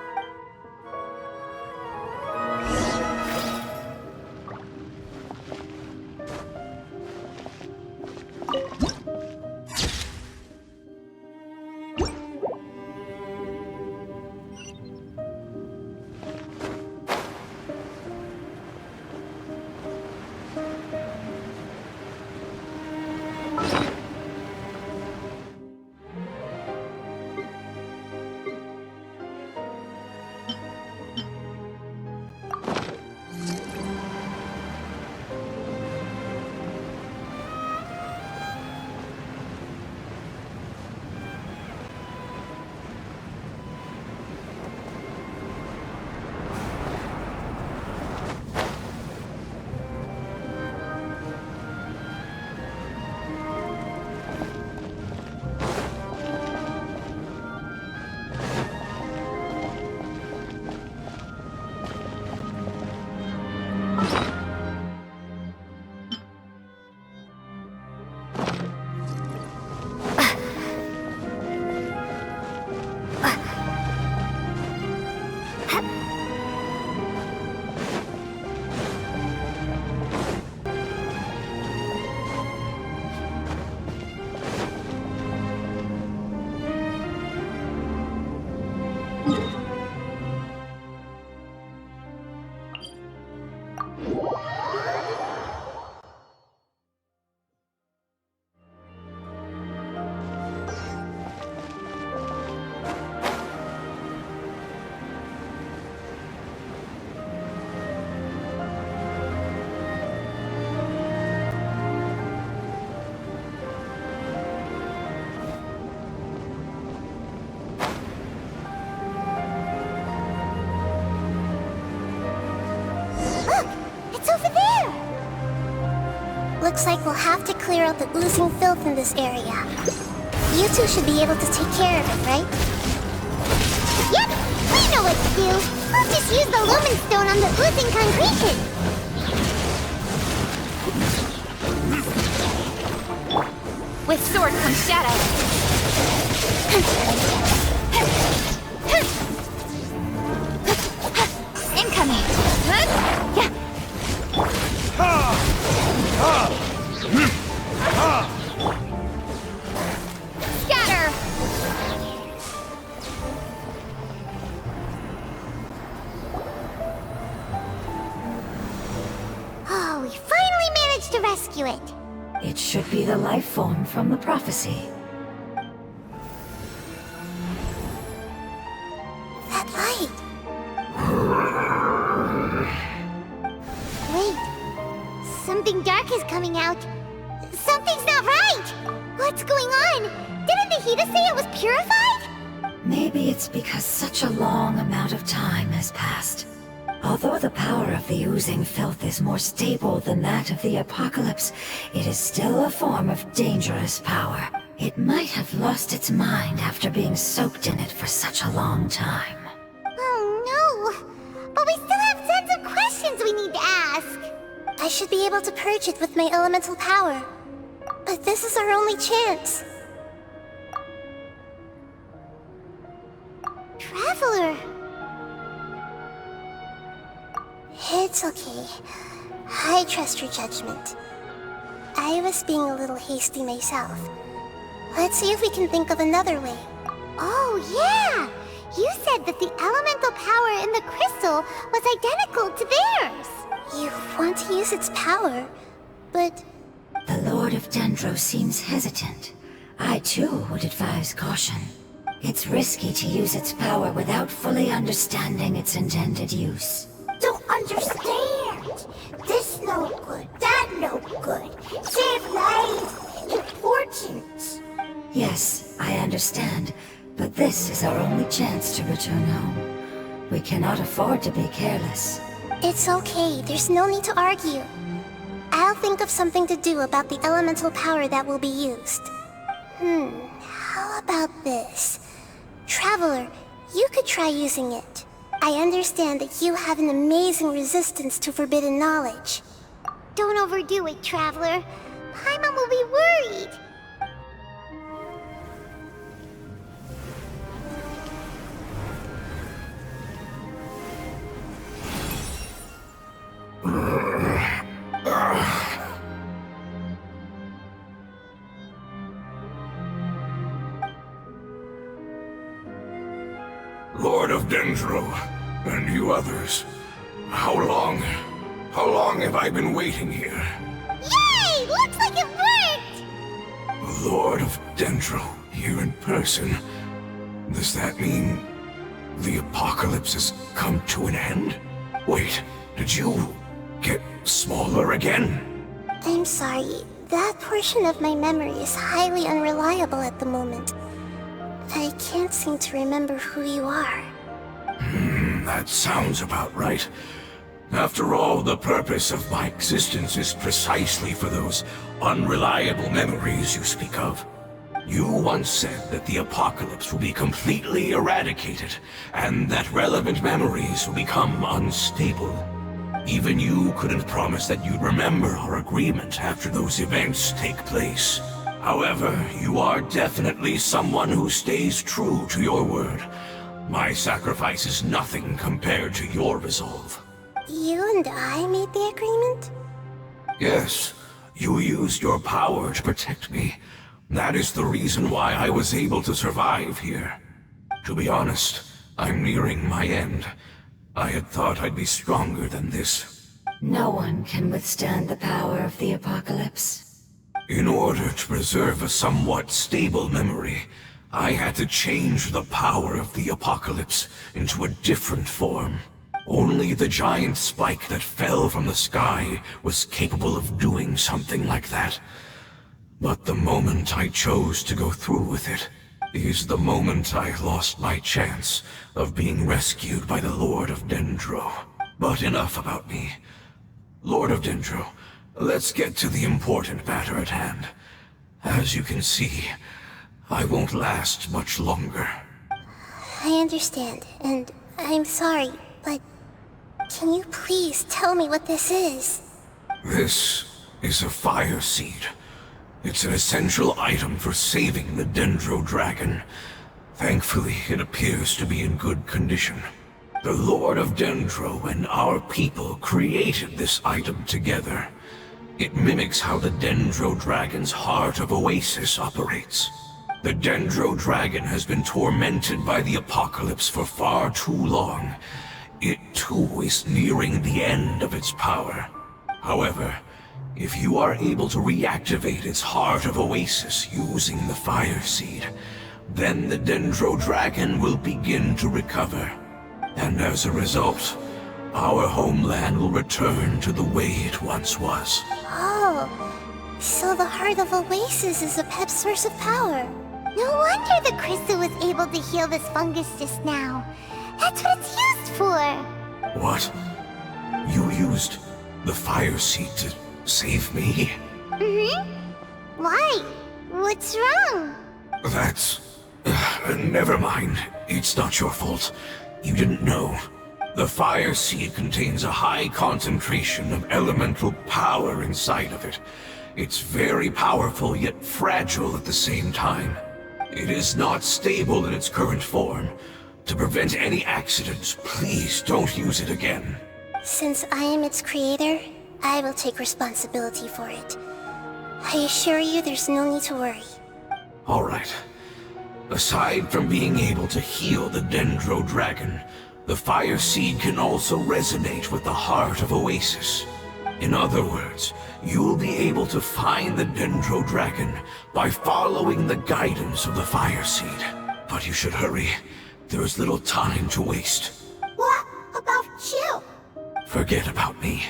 Looks like we'll have to clear out the oozing filth in this area. You two should be able to take care of it, right? Yep, we know what to do. We'll just use the lumen stone on the oozing concretion. With sword comes shadow. Incoming. Yeah. Scatter. Oh, we finally managed to rescue it. It should be the life form from the prophecy. That light. Wait, something dark is coming out. Something's not right! What's going on? Didn't Nahida say it was purified? Maybe it's because such a long amount of time has passed. Although the power of the oozing filth is more stable than that of the apocalypse, it is still a form of dangerous power. It might have lost its mind after being soaked in it for such a long time. Oh no! But we still have tons of questions we need to ask! I should be able to purge it with my elemental power. But this is our only chance. Traveler! It's okay. I trust your judgment. I was being a little hasty myself. Let's see if we can think of another way. Oh yeah! You said that the elemental power in the crystal was identical to theirs! You want to use its power, but... The Lord of Dendro seems hesitant. I too would advise caution. It's risky to use its power without fully understanding its intended use. Don't understand. This no good, that no good. Save life. Important. Yes, I understand, but this is our only chance to return home. We cannot afford to be careless. It's okay, there's no need to argue. I'll think of something to do about the elemental power that will be used. How about this? Traveler, you could try using it. I understand that you have an amazing resistance to forbidden knowledge. Don't overdo it, Traveler. Paimon will be worried. Lord of Dendro, and you others, how long have I been waiting here? Yay! Looks like it worked! Lord of Dendro, here in person. Does that mean the apocalypse has come to an end? Wait, did you get smaller again? I'm sorry, that portion of my memory is highly unreliable at the moment. I can't seem to remember who you are. That sounds about right. After all, the purpose of my existence is precisely for those unreliable memories you speak of. You once said that the apocalypse will be completely eradicated, and that relevant memories will become unstable. Even you couldn't promise that you'd remember our agreement after those events take place. However, you are definitely someone who stays true to your word. My sacrifice is nothing compared to your resolve. You and I made the agreement? Yes, you used your power to protect me. That is the reason why I was able to survive here. To be honest, I'm nearing my end. I had thought I'd be stronger than this. No one can withstand the power of the apocalypse. In order to preserve a somewhat stable memory, I had to change the power of the apocalypse into a different form. Only the giant spike that fell from the sky was capable of doing something like that. But the moment I chose to go through with it is the moment I lost my chance of being rescued by the Lord of Dendro. But enough about me. Lord of Dendro, let's get to the important matter at hand. As you can see, I won't last much longer. I understand, and I'm sorry, but can you please tell me what this is? This is a fire seed. It's an essential item for saving the Dendro Dragon. Thankfully, it appears to be in good condition. The Lord of Dendro and our people created this item together. It mimics how the Dendro Dragon's Heart of Oasis operates. The Dendro Dragon has been tormented by the apocalypse for far too long. It too is nearing the end of its power. However, if you are able to reactivate its Heart of Oasis using the Fire Seed, then the Dendro Dragon will begin to recover. And as a result, our homeland will return to the way it once was. Oh, so the Heart of Oasis is a pet source of power. No wonder the crystal was able to heal this fungus just now. That's what it's used for. What? You used the Fire Seed to save me? Mm-hmm. Why? What's wrong? That's... never mind. It's not your fault. You didn't know. The Fire Seed contains a high concentration of elemental power inside of it. It's very powerful, yet fragile at the same time. It is not stable in its current form. To prevent any accidents, please don't use it again. Since I am its creator, I will take responsibility for it. I assure you there's no need to worry. Alright. Aside from being able to heal the Dendro Dragon, the Fire Seed can also resonate with the Heart of Oasis. In other words, you'll be able to find the Dendro Dragon by following the guidance of the Fire Seed. But you should hurry. There is little time to waste. What about you? Forget about me.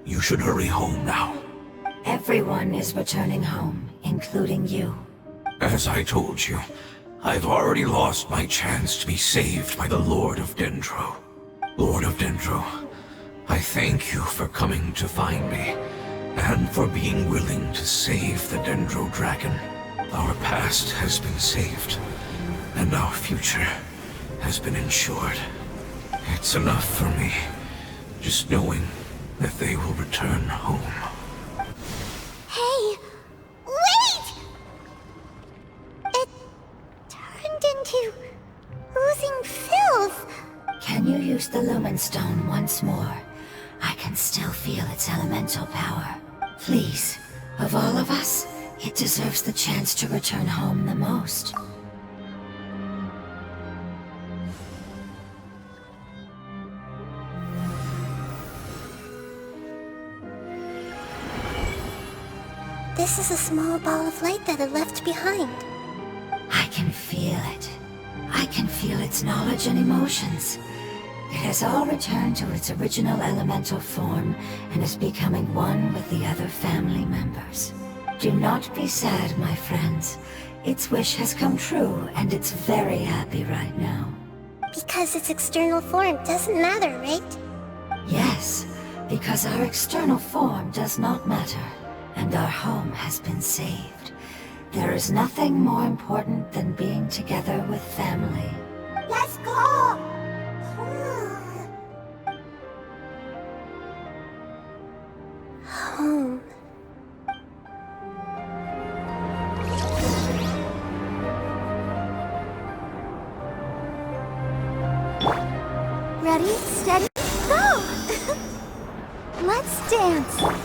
You should hurry home now. Everyone is returning home, including you. As I told you, I've already lost my chance to be saved by the Lord of Dendro. Lord of Dendro, I thank you for coming to find me, and for being willing to save the Dendro Dragon. Our past has been saved, and our future has been ensured. It's enough for me, just knowing that they will return home. Hey, wait! It turned into oozing filth. Can you use the Lumen Stone once more? I can still feel its elemental power. Please, of all of us, it deserves the chance to return home the most. This is a small ball of light that it left behind. I can feel it. I can feel its knowledge and emotions. It has all returned to its original elemental form and is becoming one with the other family members. Do not be sad, my friends. Its wish has come true, and it's very happy right now. Because its external form doesn't matter, right? Yes, because our external form does not matter, and our home has been saved. There is nothing more important than being together with family. Let's go! Home. Ready, steady, go! Let's dance.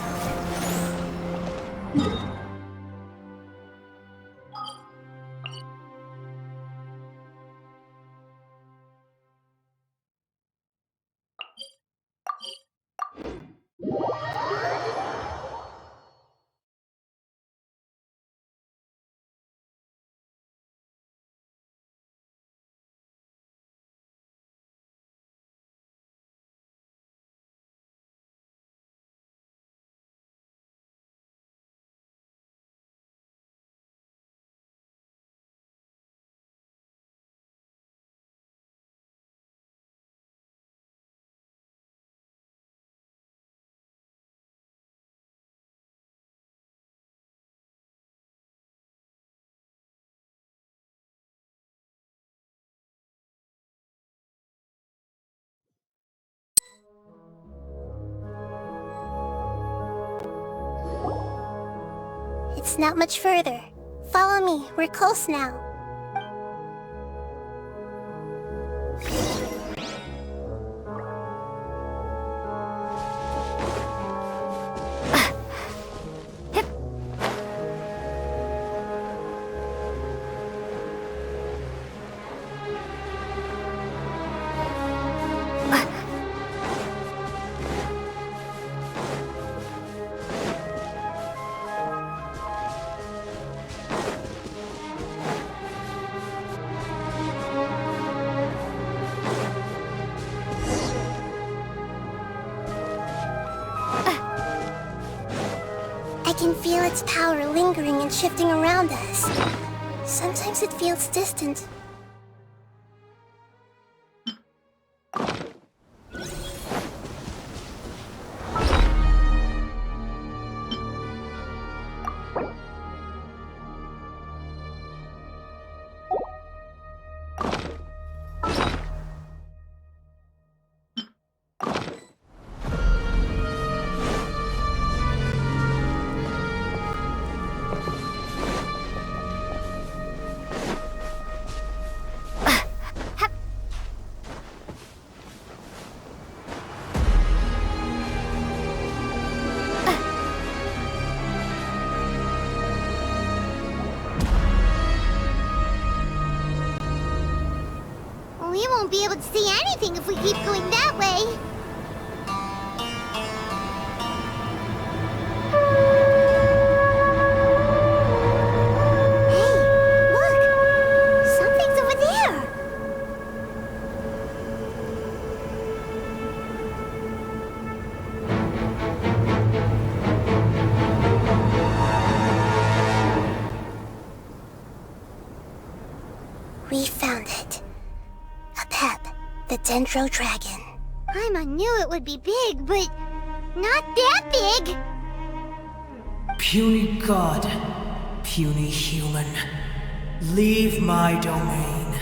It's not much further. Follow me, we're close now. I can feel its power lingering and shifting around us. Sometimes it feels distant. We won't be able to see anything if we keep going that way. Hey, look! Something's over there! We found it. A pep, the Dendro Dragon. Paimon knew it would be big, but not that big! Puny god, puny human, leave my domain.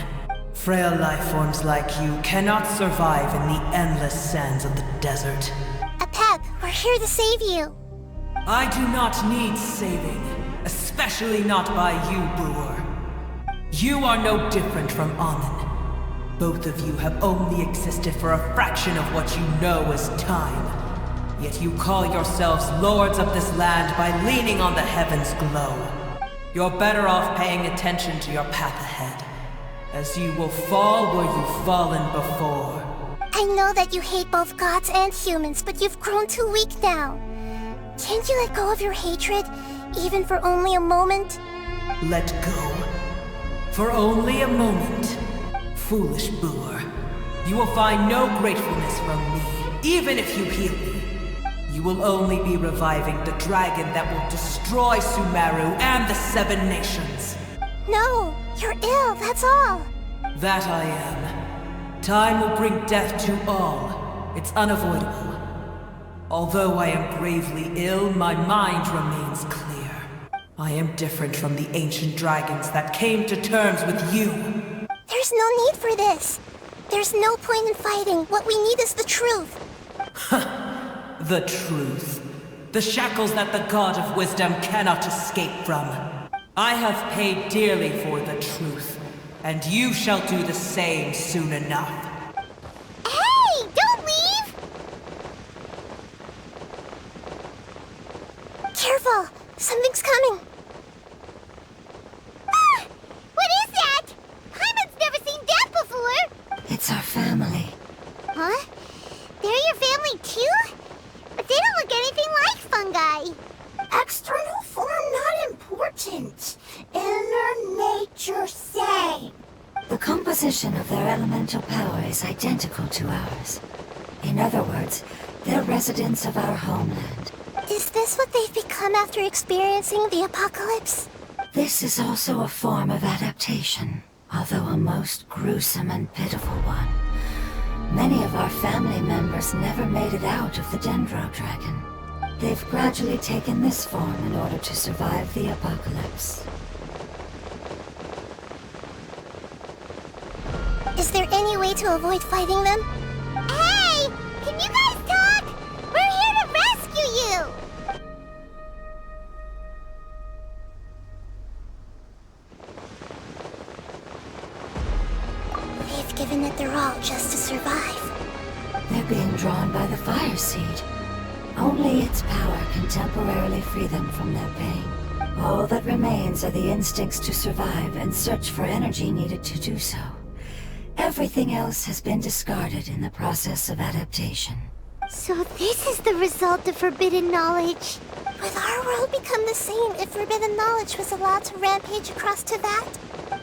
Frail life forms like you cannot survive in the endless sands of the desert. A pep, we're here to save you. I do not need saving, especially not by you, brewer. You are no different from Amun. Both of you have only existed for a fraction of what you know as time. Yet you call yourselves lords of this land by leaning on the heavens' glow. You're better off paying attention to your path ahead, as you will fall where you've fallen before. I know that you hate both gods and humans, but you've grown too weak now. Can't you let go of your hatred, even for only a moment? Let go. For only a moment. Foolish boor. You will find no gratefulness from me, even if you heal me. You will only be reviving the dragon that will destroy Sumeru and the 7 nations. No, you're ill, that's all. That I am. Time will bring death to all. It's unavoidable. Although I am gravely ill, my mind remains clear. I am different from the ancient dragons that came to terms with you. There's no need for this. There's no point in fighting. What we need is the truth. The truth. The shackles that the God of Wisdom cannot escape from. I have paid dearly for the truth, and you shall do the same soon enough. Hey! Don't leave! Careful! Something's coming! Ah! What is that? Paimon's never seen that before! It's our family. Huh? They're your family too? But they don't look anything like fungi. External form not important. Inner nature same. The composition of their elemental power is identical to ours. In other words, they're residents of our homeland. Is this what they've become after experiencing the apocalypse? This is also a form of adaptation, although a most gruesome and pitiful one. Many of our family members never made it out of the Dendro Dragon. They've gradually taken this form in order to survive the apocalypse. Is there any way to avoid fighting them? Hey! Can you guys talk? We're here to rescue you! given it their all just to survive. They're being drawn by the fire seed. Only its power can temporarily free them from their pain. All that remains are the instincts to survive and search for energy needed to do so. Everything else has been discarded in the process of adaptation. So this is the result of forbidden knowledge. Would our world become the same if forbidden knowledge was allowed to rampage across Teyvat?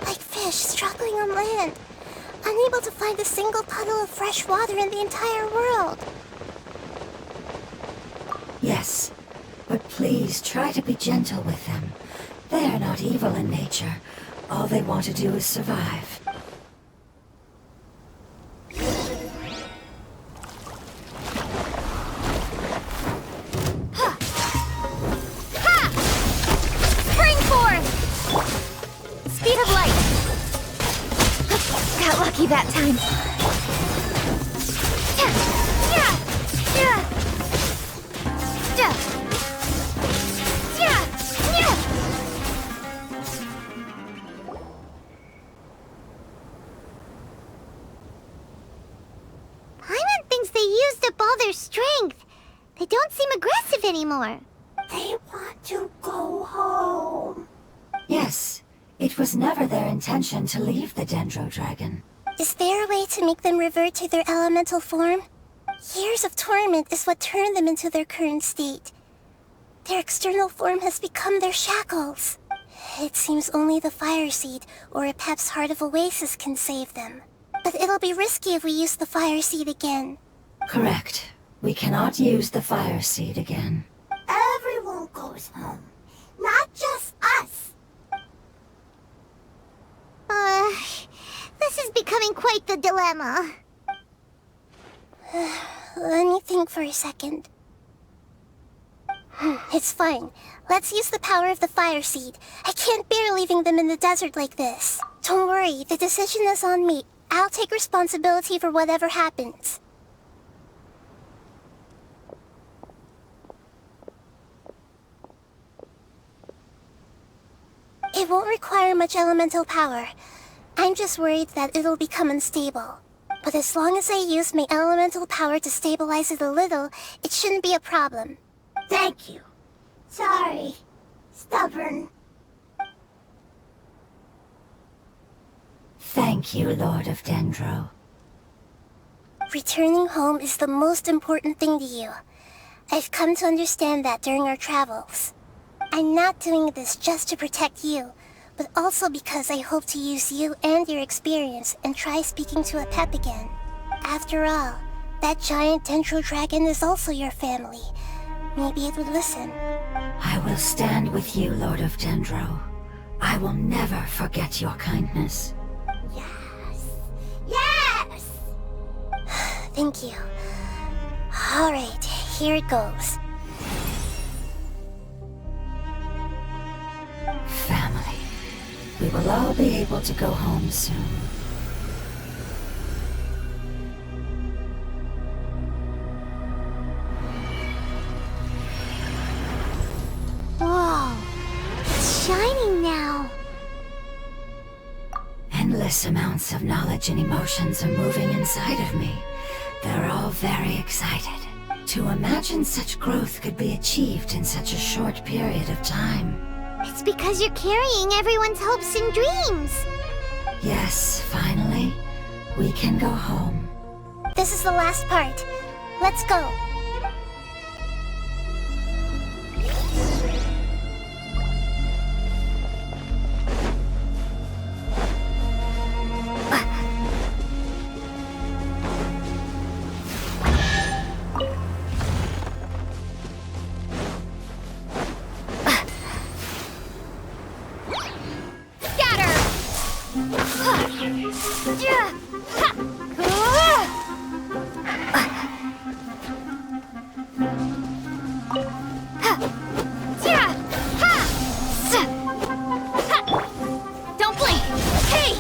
Like fish struggling on land, unable to find a single puddle of fresh water in the entire world. Yes, but please try to be gentle with them. They are not evil in nature. All they want to do is survive. Spring forth! Speed of light! Got lucky that time. Paimon thinks they used up all their strength. They don't seem aggressive anymore. They want to go home. Yes, it was never their intention to leave the Dendro Dragon. Is there a way to make them revert to their elemental form? Years of torment is what turned them into their current state. Their external form has become their shackles. It seems only the Fire Seed or Epep's Heart of Oasis can save them. But it'll be risky if we use the Fire Seed again. Correct. We cannot use the Fire Seed again. Everyone goes home, not just us. This is becoming quite the dilemma. Let me think for a second. It's fine. Let's use the power of the Fire Seed. I can't bear leaving them in the desert like this. Don't worry, the decision is on me. I'll take responsibility for whatever happens. It won't require much elemental power. I'm just worried that it'll become unstable. But as long as I use my elemental power to stabilize it a little, it shouldn't be a problem. Thank you. Sorry. Stubborn. Thank you, Lord of Dendro. Returning home is the most important thing to you. I've come to understand that during our travels. I'm not doing this just to protect you, but also because I hope to use you and your experience and try speaking to Epep again. After all, that giant Dendro Dragon is also your family. Maybe it would listen. I will stand with you, Lord of Dendro. I will never forget your kindness. Yes. Yes! Thank you. Alright, here it goes. Family. We will all be able to go home soon. Whoa, it's shining now. Endless amounts of knowledge and emotions are moving inside of me. They're all very excited. To imagine such growth could be achieved in such a short period of time. It's because you're carrying everyone's hopes and dreams. Yes, finally, we can go home. This is the last part. Let's go. Don't blink! Hey!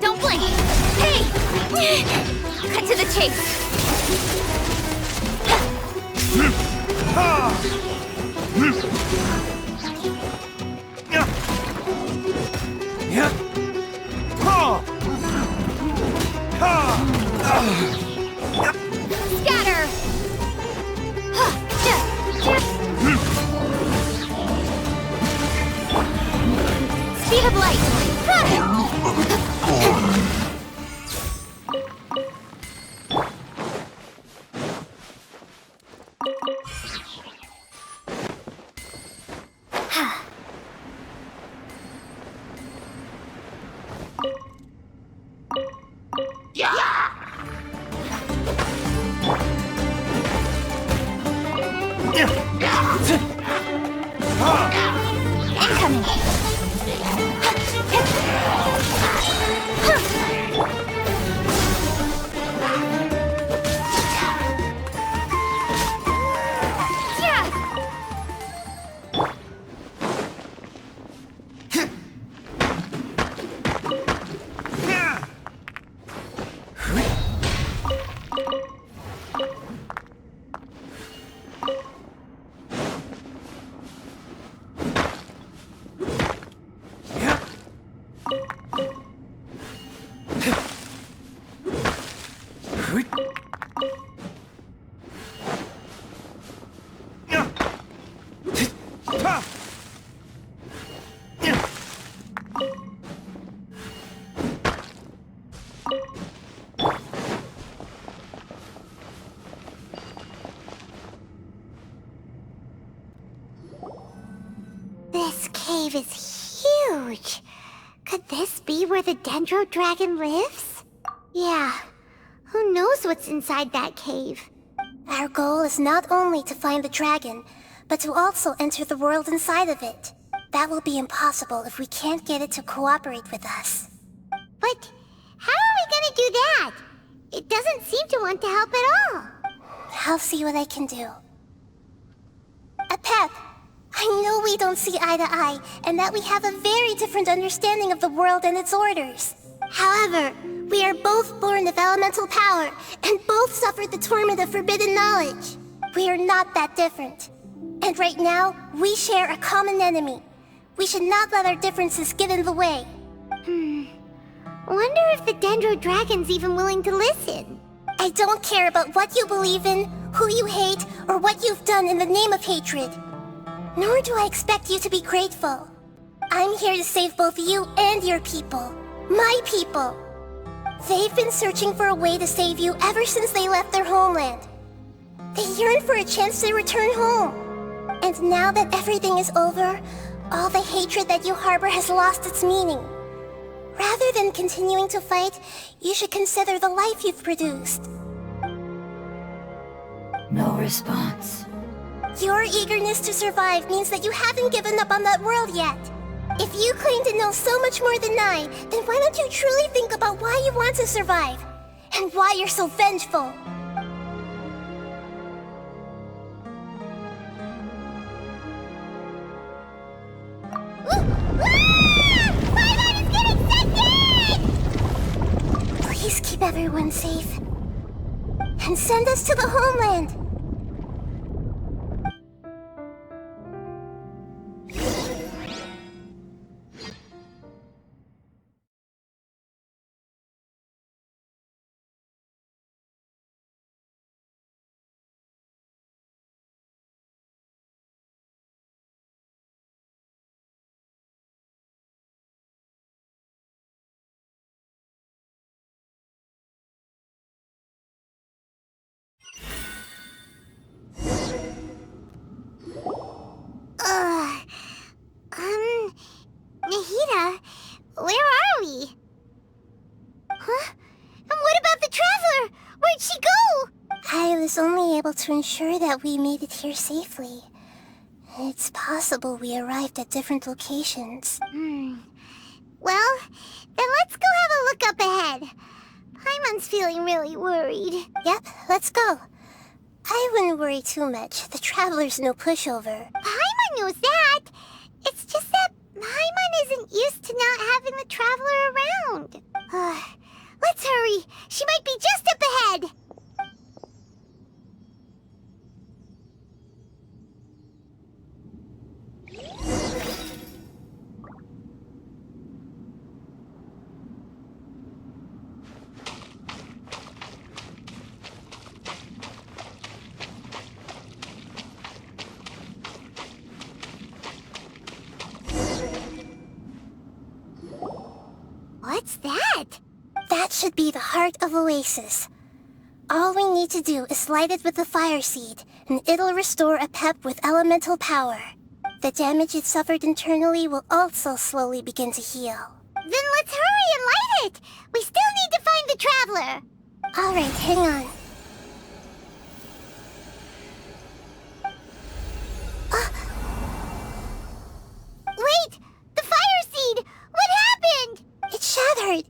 Don't blink! Hey! Cut to the chase! Scatter! Speed of light! Incoming! This cave is huge. Could this be where the Dendro Dragon lives? Yeah. Who knows what's inside that cave? Our goal is not only to find the dragon, but to also enter the world inside of it. That will be impossible if we can't get it to cooperate with us. But how are we gonna do that? It doesn't seem to want to help at all. I'll see what I can do. Pep, I know we don't see eye to eye, and that we have a very different understanding of the world and its orders. However, we are both born of elemental power, and both suffered the torment of forbidden knowledge. We are not that different. And right now, we share a common enemy. We should not let our differences get in the way. Wonder if the Dendro Dragon's even willing to listen. I don't care about what you believe in, who you hate, or what you've done in the name of hatred. Nor do I expect you to be grateful. I'm here to save both you and your people. My people. They've been searching for a way to save you ever since they left their homeland. They yearn for a chance to return home. And now that everything is over, all the hatred that you harbor has lost its meaning. Rather than continuing to fight, you should consider the life you've produced. No response. Your eagerness to survive means that you haven't given up on that world yet. If you claim to know so much more than I, then why don't you truly think about why you want to survive? And why you're so vengeful? Paimon is getting sent in! Please keep everyone safe. And send us to the homeland. Nahida, where are we? Huh? And what about the Traveler? Where'd she go? I was only able to ensure that we made it here safely. It's possible we arrived at different locations. Well, then let's go have a look up ahead. Paimon's feeling really worried. Yep, let's go. I wouldn't worry too much. The Traveler's no pushover. Paimon knows that. It's just that Paimon isn't used to not having the Traveler around. Let's hurry. She might be just up ahead. What's that? That should be the heart of Oasis. All we need to do is light it with the fire seed, and it'll restore a pep with elemental power. The damage it suffered internally will also slowly begin to heal. Then let's hurry and light it! We still need to find the Traveler! Alright, hang on. Wait! The fire seed! What happened? It shattered!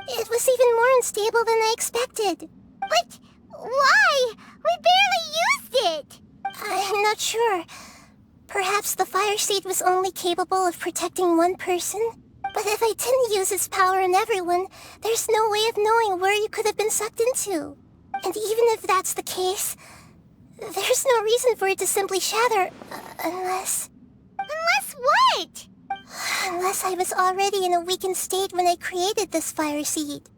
It was even more unstable than I expected. But why? We barely used it! I'm not sure. Perhaps the fire seed was only capable of protecting one person? But if I didn't use its power on everyone, there's no way of knowing where you could have been sucked into. And even if that's the case, there's no reason for it to simply shatter, unless... Unless what? Unless I was already in a weakened state when I created this fire seed.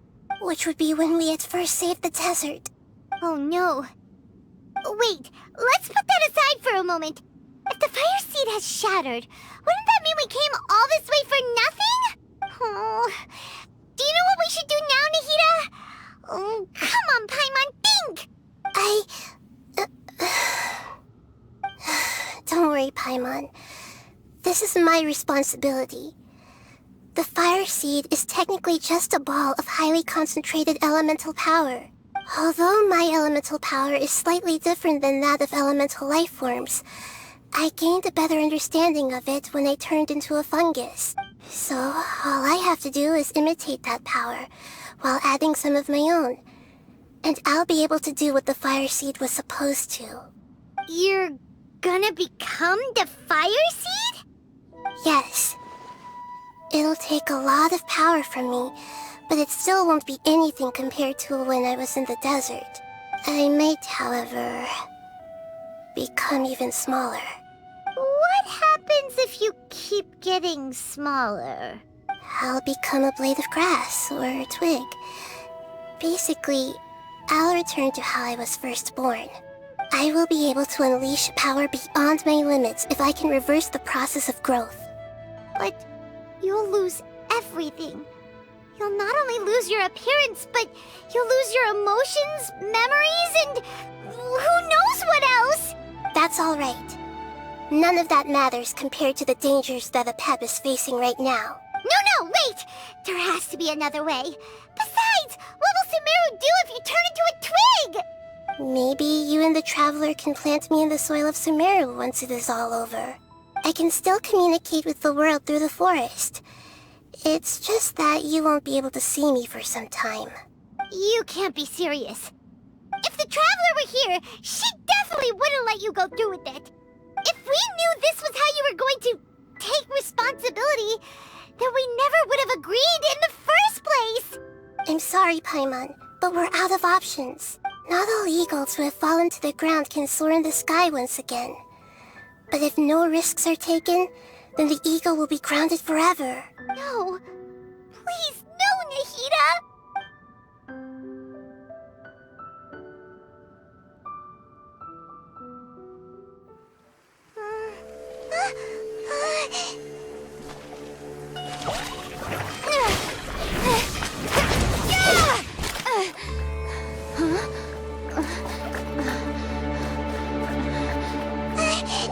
Which would be when we had first saved the desert. Oh no. Wait, let's put that aside for a moment. If the fire seed has shattered, wouldn't that mean we came all this way for nothing? Oh, do you know what we should do now, Nahida? Oh, come on, Paimon, think! Don't worry, Paimon. This is my responsibility. The fire seed is technically just a ball of highly concentrated elemental power. Although my elemental power is slightly different than that of elemental life forms, I gained a better understanding of it when I turned into a fungus. So, all I have to do is imitate that power, while adding some of my own. And I'll be able to do what the fire seed was supposed to. You're gonna become the fire seed? Yes. It'll take a lot of power from me, but it still won't be anything compared to when I was in the desert. I might, however, become even smaller. What happens if you keep getting smaller? I'll become a blade of grass or a twig. Basically, I'll return to how I was first born. I will be able to unleash power beyond my limits if I can reverse the process of growth. But you'll lose everything. You'll not only lose your appearance, but you'll lose your emotions, memories, and who knows what else? That's all right. None of that matters compared to the dangers that the Pep is facing right now. No, wait! There has to be another way. Besides, what will Sumeru do if you turn into a twig? Maybe you and the Traveler can plant me in the soil of Sumeru once it is all over. I can still communicate with the world through the forest. It's just that you won't be able to see me for some time. You can't be serious. If the Traveler were here, she definitely wouldn't let you go through with it. If we knew this was how you were going to take responsibility, then we never would have agreed in the first place! I'm sorry, Paimon, but we're out of options. Not all eagles who have fallen to the ground can soar in the sky once again. But if no risks are taken, then the eagle will be grounded forever. No. Please, no, Nahida!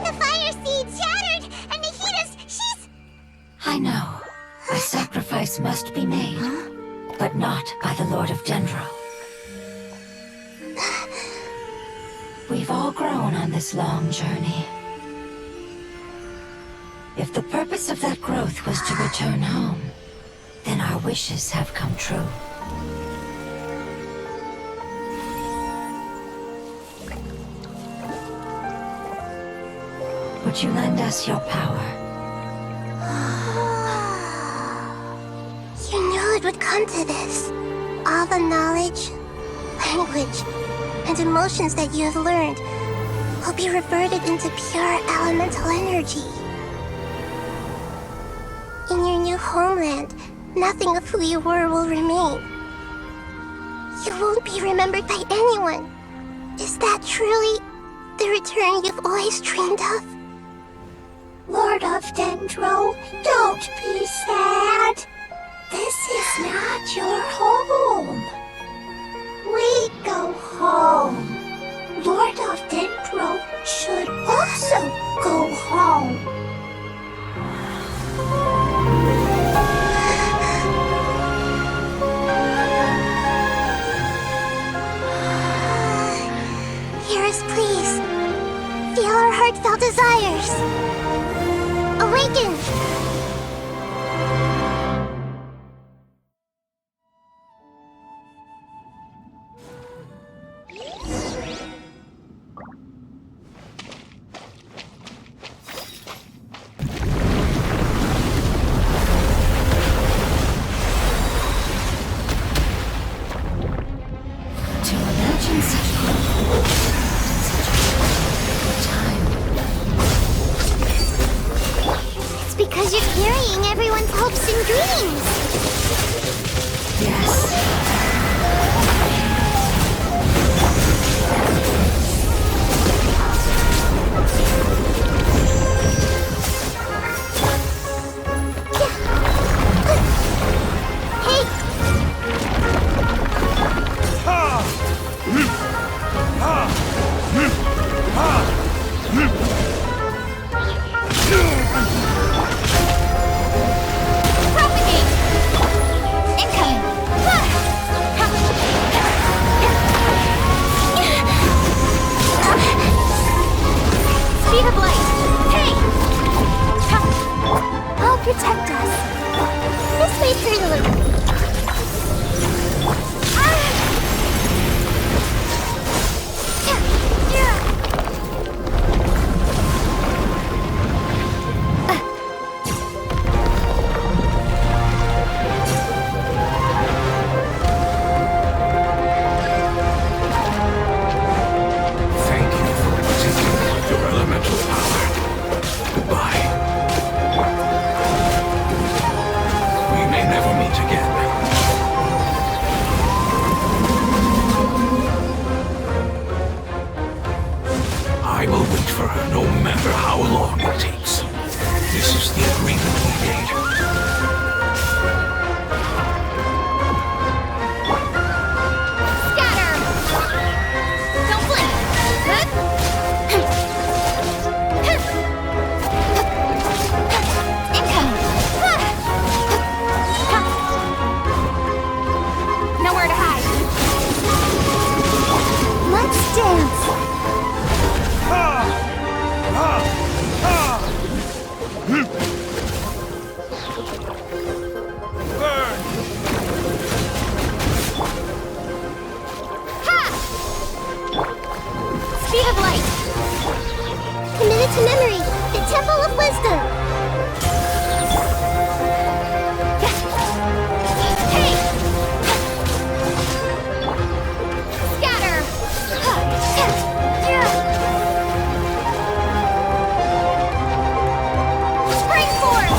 The fire seed shattered, and she's... I know. A sacrifice must be made, but not by the Lord of Dendro. We've all grown on this long journey. If the purpose of that growth was to return home, then our wishes have come true. would you lend us your power? You knew it would come to this. All the knowledge, language, and emotions that you have learned will be reverted into pure elemental energy. In your new homeland, nothing of who you were will remain. You won't be remembered by anyone. Is that truly the return you've always dreamed of? Lord of Dendro, don't be sad. This is not your home. We go home. Lord of Dendro should also go home. Hear us, please. Feel our heartfelt desires. Awaken! To imagine such growth in such a time. It's because you're carrying everyone's hopes and dreams. Yes. Hey, propagate! Incoming! Speed of light! Hey! I'll protect us. This way, Turtle. Thank you for protecting your elemental power. Goodbye. We may never meet again. I will wait for her no matter how long it takes. This is the agreement we made. Scatter! Don't blink! Incoming! Nowhere to hide! Let's dance. Speed of light! Committed to memory. The Temple of Wisdom. Hey! Scatter! Spring forth!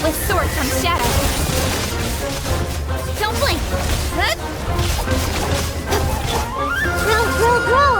With sword comes shadow. Don't blink! Grow, grow, grow.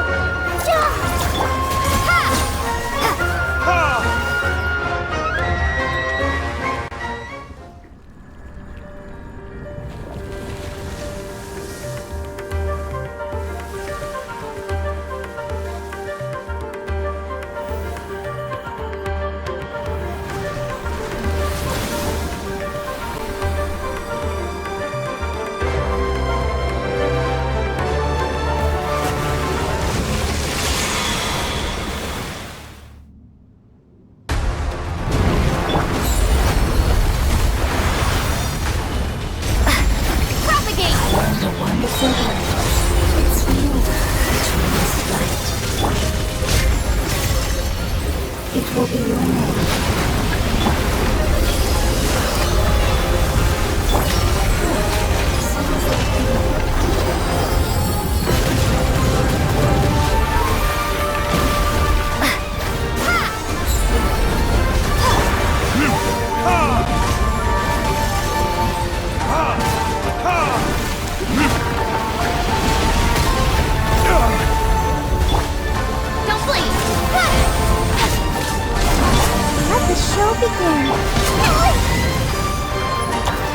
Propagate! The wonderful light. It's you, the true light. will be your name. Don't blink! Let the show begin.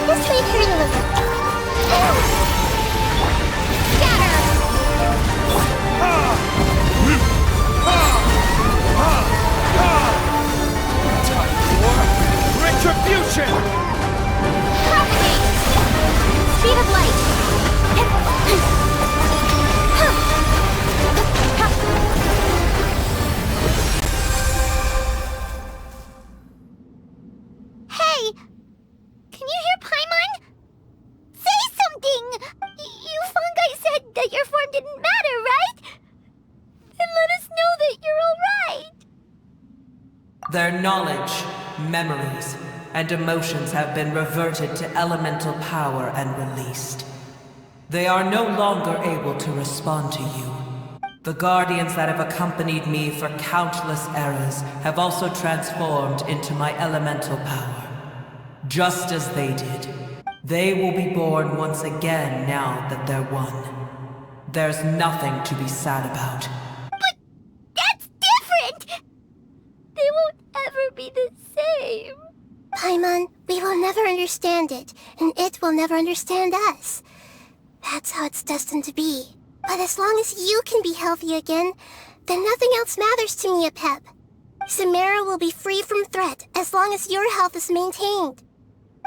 Just wait here a little. Scatter! Time for retribution! Propagate! Speed of light! Hey! Can you hear Paimon? Say something! You fungi said that your form didn't matter, right? Then let us know that you're alright! Their knowledge, memories, and emotions have been reverted to elemental power and released. They are no longer able to respond to you. The guardians that have accompanied me for countless eras have also transformed into my elemental power. Just as they did. They will be born once again now that they're one. There's nothing to be sad about. But that's different! They won't ever be the same. Paimon, we will never understand it, and it will never understand us. That's how it's destined to be. But as long as you can be healthy again, then nothing else matters to me, Apep. Samara will be free from threat as long as your health is maintained.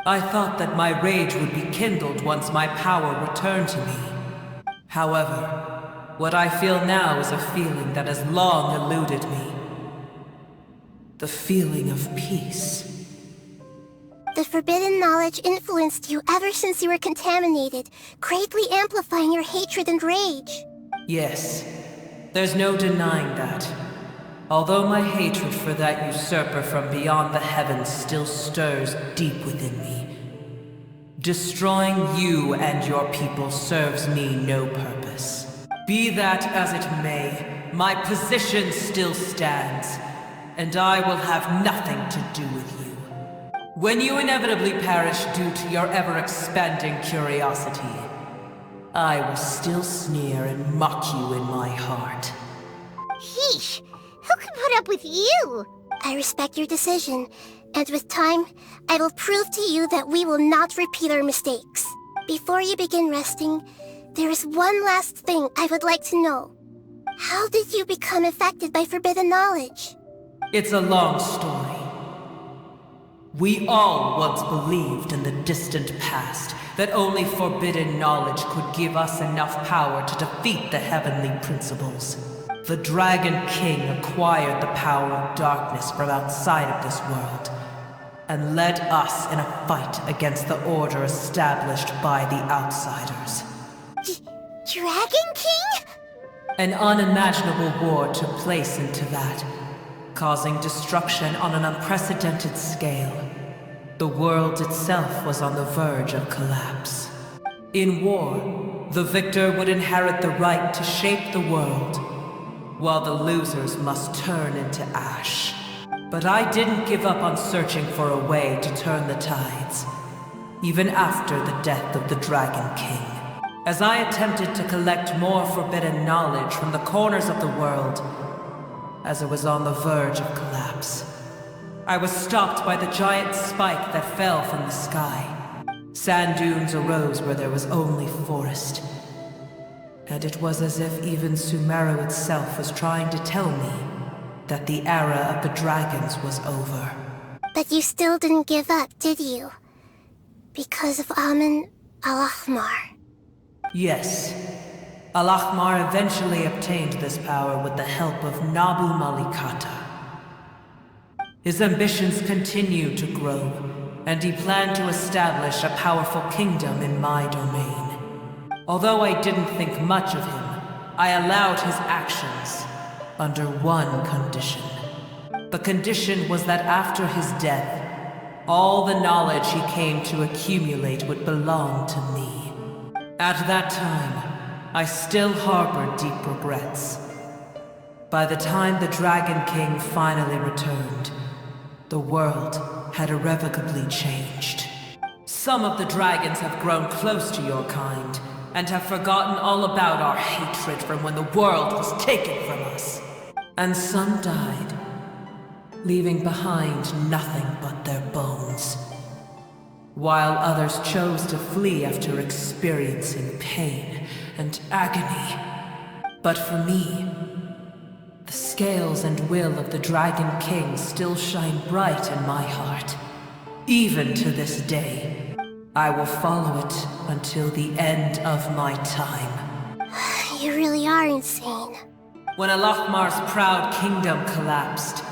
I thought that my rage would be kindled once my power returned to me. However, what I feel now is a feeling that has long eluded me. The feeling of peace. The forbidden knowledge influenced you ever since you were contaminated, greatly amplifying your hatred and rage. Yes, there's no denying that. Although my hatred for that usurper from beyond the heavens still stirs deep within me. Destroying you and your people serves me no purpose. Be that as it may, my position still stands, and I will have nothing to do with you. When you inevitably perish due to your ever-expanding curiosity, I will still sneer and mock you in my heart. Yeesh! Who can put up with you? I respect your decision, and with time, I will prove to you that we will not repeat our mistakes. Before you begin resting, there is one last thing I would like to know. How did you become affected by forbidden knowledge? It's a long story. We all once believed in the distant past that only forbidden knowledge could give us enough power to defeat the heavenly principles. The Dragon King acquired the power of darkness from outside of this world, and led us in a fight against the order established by the outsiders. Dragon King? An unimaginable war took place into that, causing destruction on an unprecedented scale. The world itself was on the verge of collapse. In war, the victor would inherit the right to shape the world, while the losers must turn into ash. But I didn't give up on searching for a way to turn the tides, even after the death of the Dragon King. As I attempted to collect more forbidden knowledge from the corners of the world, as it was on the verge of collapse, I was stopped by the giant spike that fell from the sky. Sand dunes arose where there was only forest. And it was as if even Sumeru itself was trying to tell me that the era of the dragons was over. But you still didn't give up, did you? Because of Amun Al-Ahmar. Yes. Al-Ahmar eventually obtained this power with the help of Nabu Malikata. His ambitions continued to grow, and he planned to establish a powerful kingdom in my domain. Although I didn't think much of him, I allowed his actions under one condition. The condition was that after his death, all the knowledge he came to accumulate would belong to me. At that time, I still harbored deep regrets. By the time the Dragon King finally returned, the world had irrevocably changed. Some of the dragons have grown close to your kind, and have forgotten all about our hatred from when the world was taken from us. And some died, leaving behind nothing but their bones. While others chose to flee after experiencing pain and agony. But for me, the scales and will of the Dragon King still shine bright in my heart. Even to this day, I will follow it until the end of my time. You really are insane. When Alachmar's proud kingdom collapsed,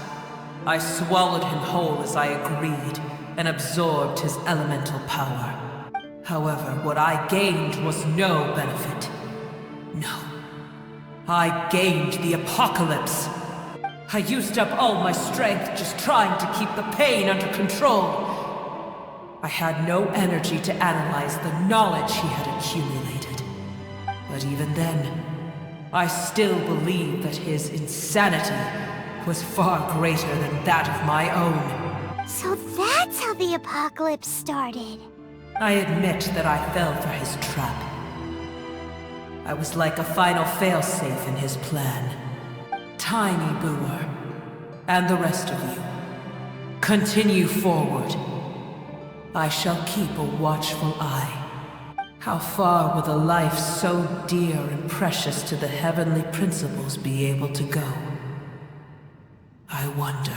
I swallowed him whole as I agreed, and absorbed his elemental power. However, what I gained was no benefit. No. I gained the apocalypse. I used up all my strength just trying to keep the pain under control. I had no energy to analyze the knowledge he had accumulated. But even then, I still believed that his insanity was far greater than that of my own. So that's how the apocalypse started. I admit that I fell for his trap. I was like a final failsafe in his plan. Tiny Booer, and the rest of you, continue forward. I shall keep a watchful eye. How far will a life so dear and precious to the heavenly principles be able to go? I wonder.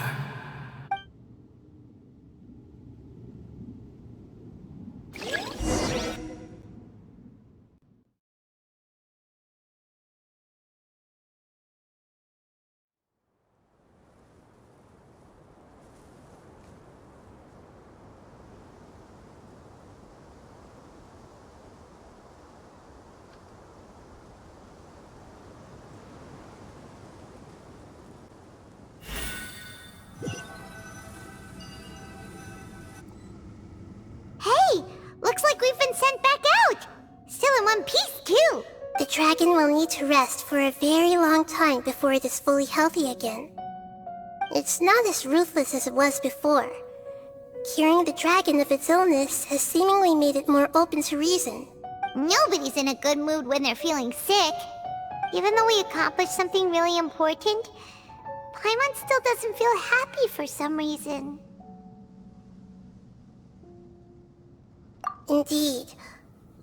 Looks like we've been sent back out! Still in one piece, too! The dragon will need to rest for a very long time before it is fully healthy again. It's not as ruthless as it was before. Curing the dragon of its illness has seemingly made it more open to reason. Nobody's in a good mood when they're feeling sick. Even though we accomplished something really important, Paimon still doesn't feel happy for some reason. Indeed.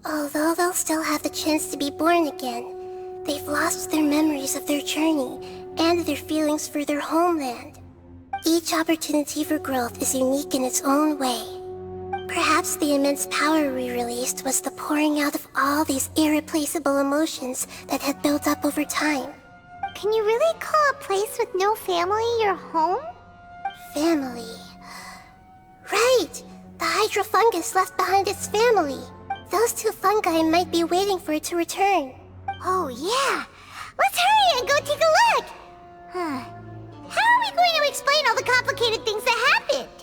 Although they'll still have the chance to be born again, they've lost their memories of their journey and their feelings for their homeland. Each opportunity for growth is unique in its own way. Perhaps the immense power we released was the pouring out of all these irreplaceable emotions that had built up over time. Can you really call a place with no family your home? Family. Right! The hydrofungus left behind its family. Those two fungi might be waiting for it to return. Oh yeah! Let's hurry and go take a look! Huh. How are we going to explain all the complicated things that happened?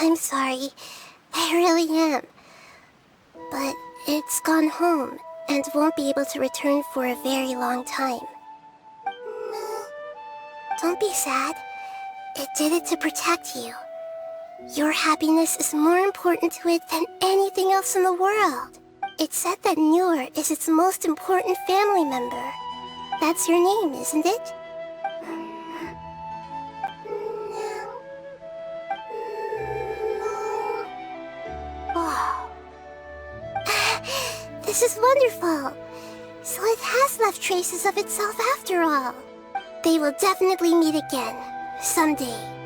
I'm sorry. I really am. But it's gone home and won't be able to return for a very long time. Don't be sad. It did it to protect you. Your happiness is more important to it than anything else in the world. It said that Noor is its most important family member. That's your name, isn't it? Wow. This is wonderful. So it has left traces of itself after all. They will definitely meet again, someday.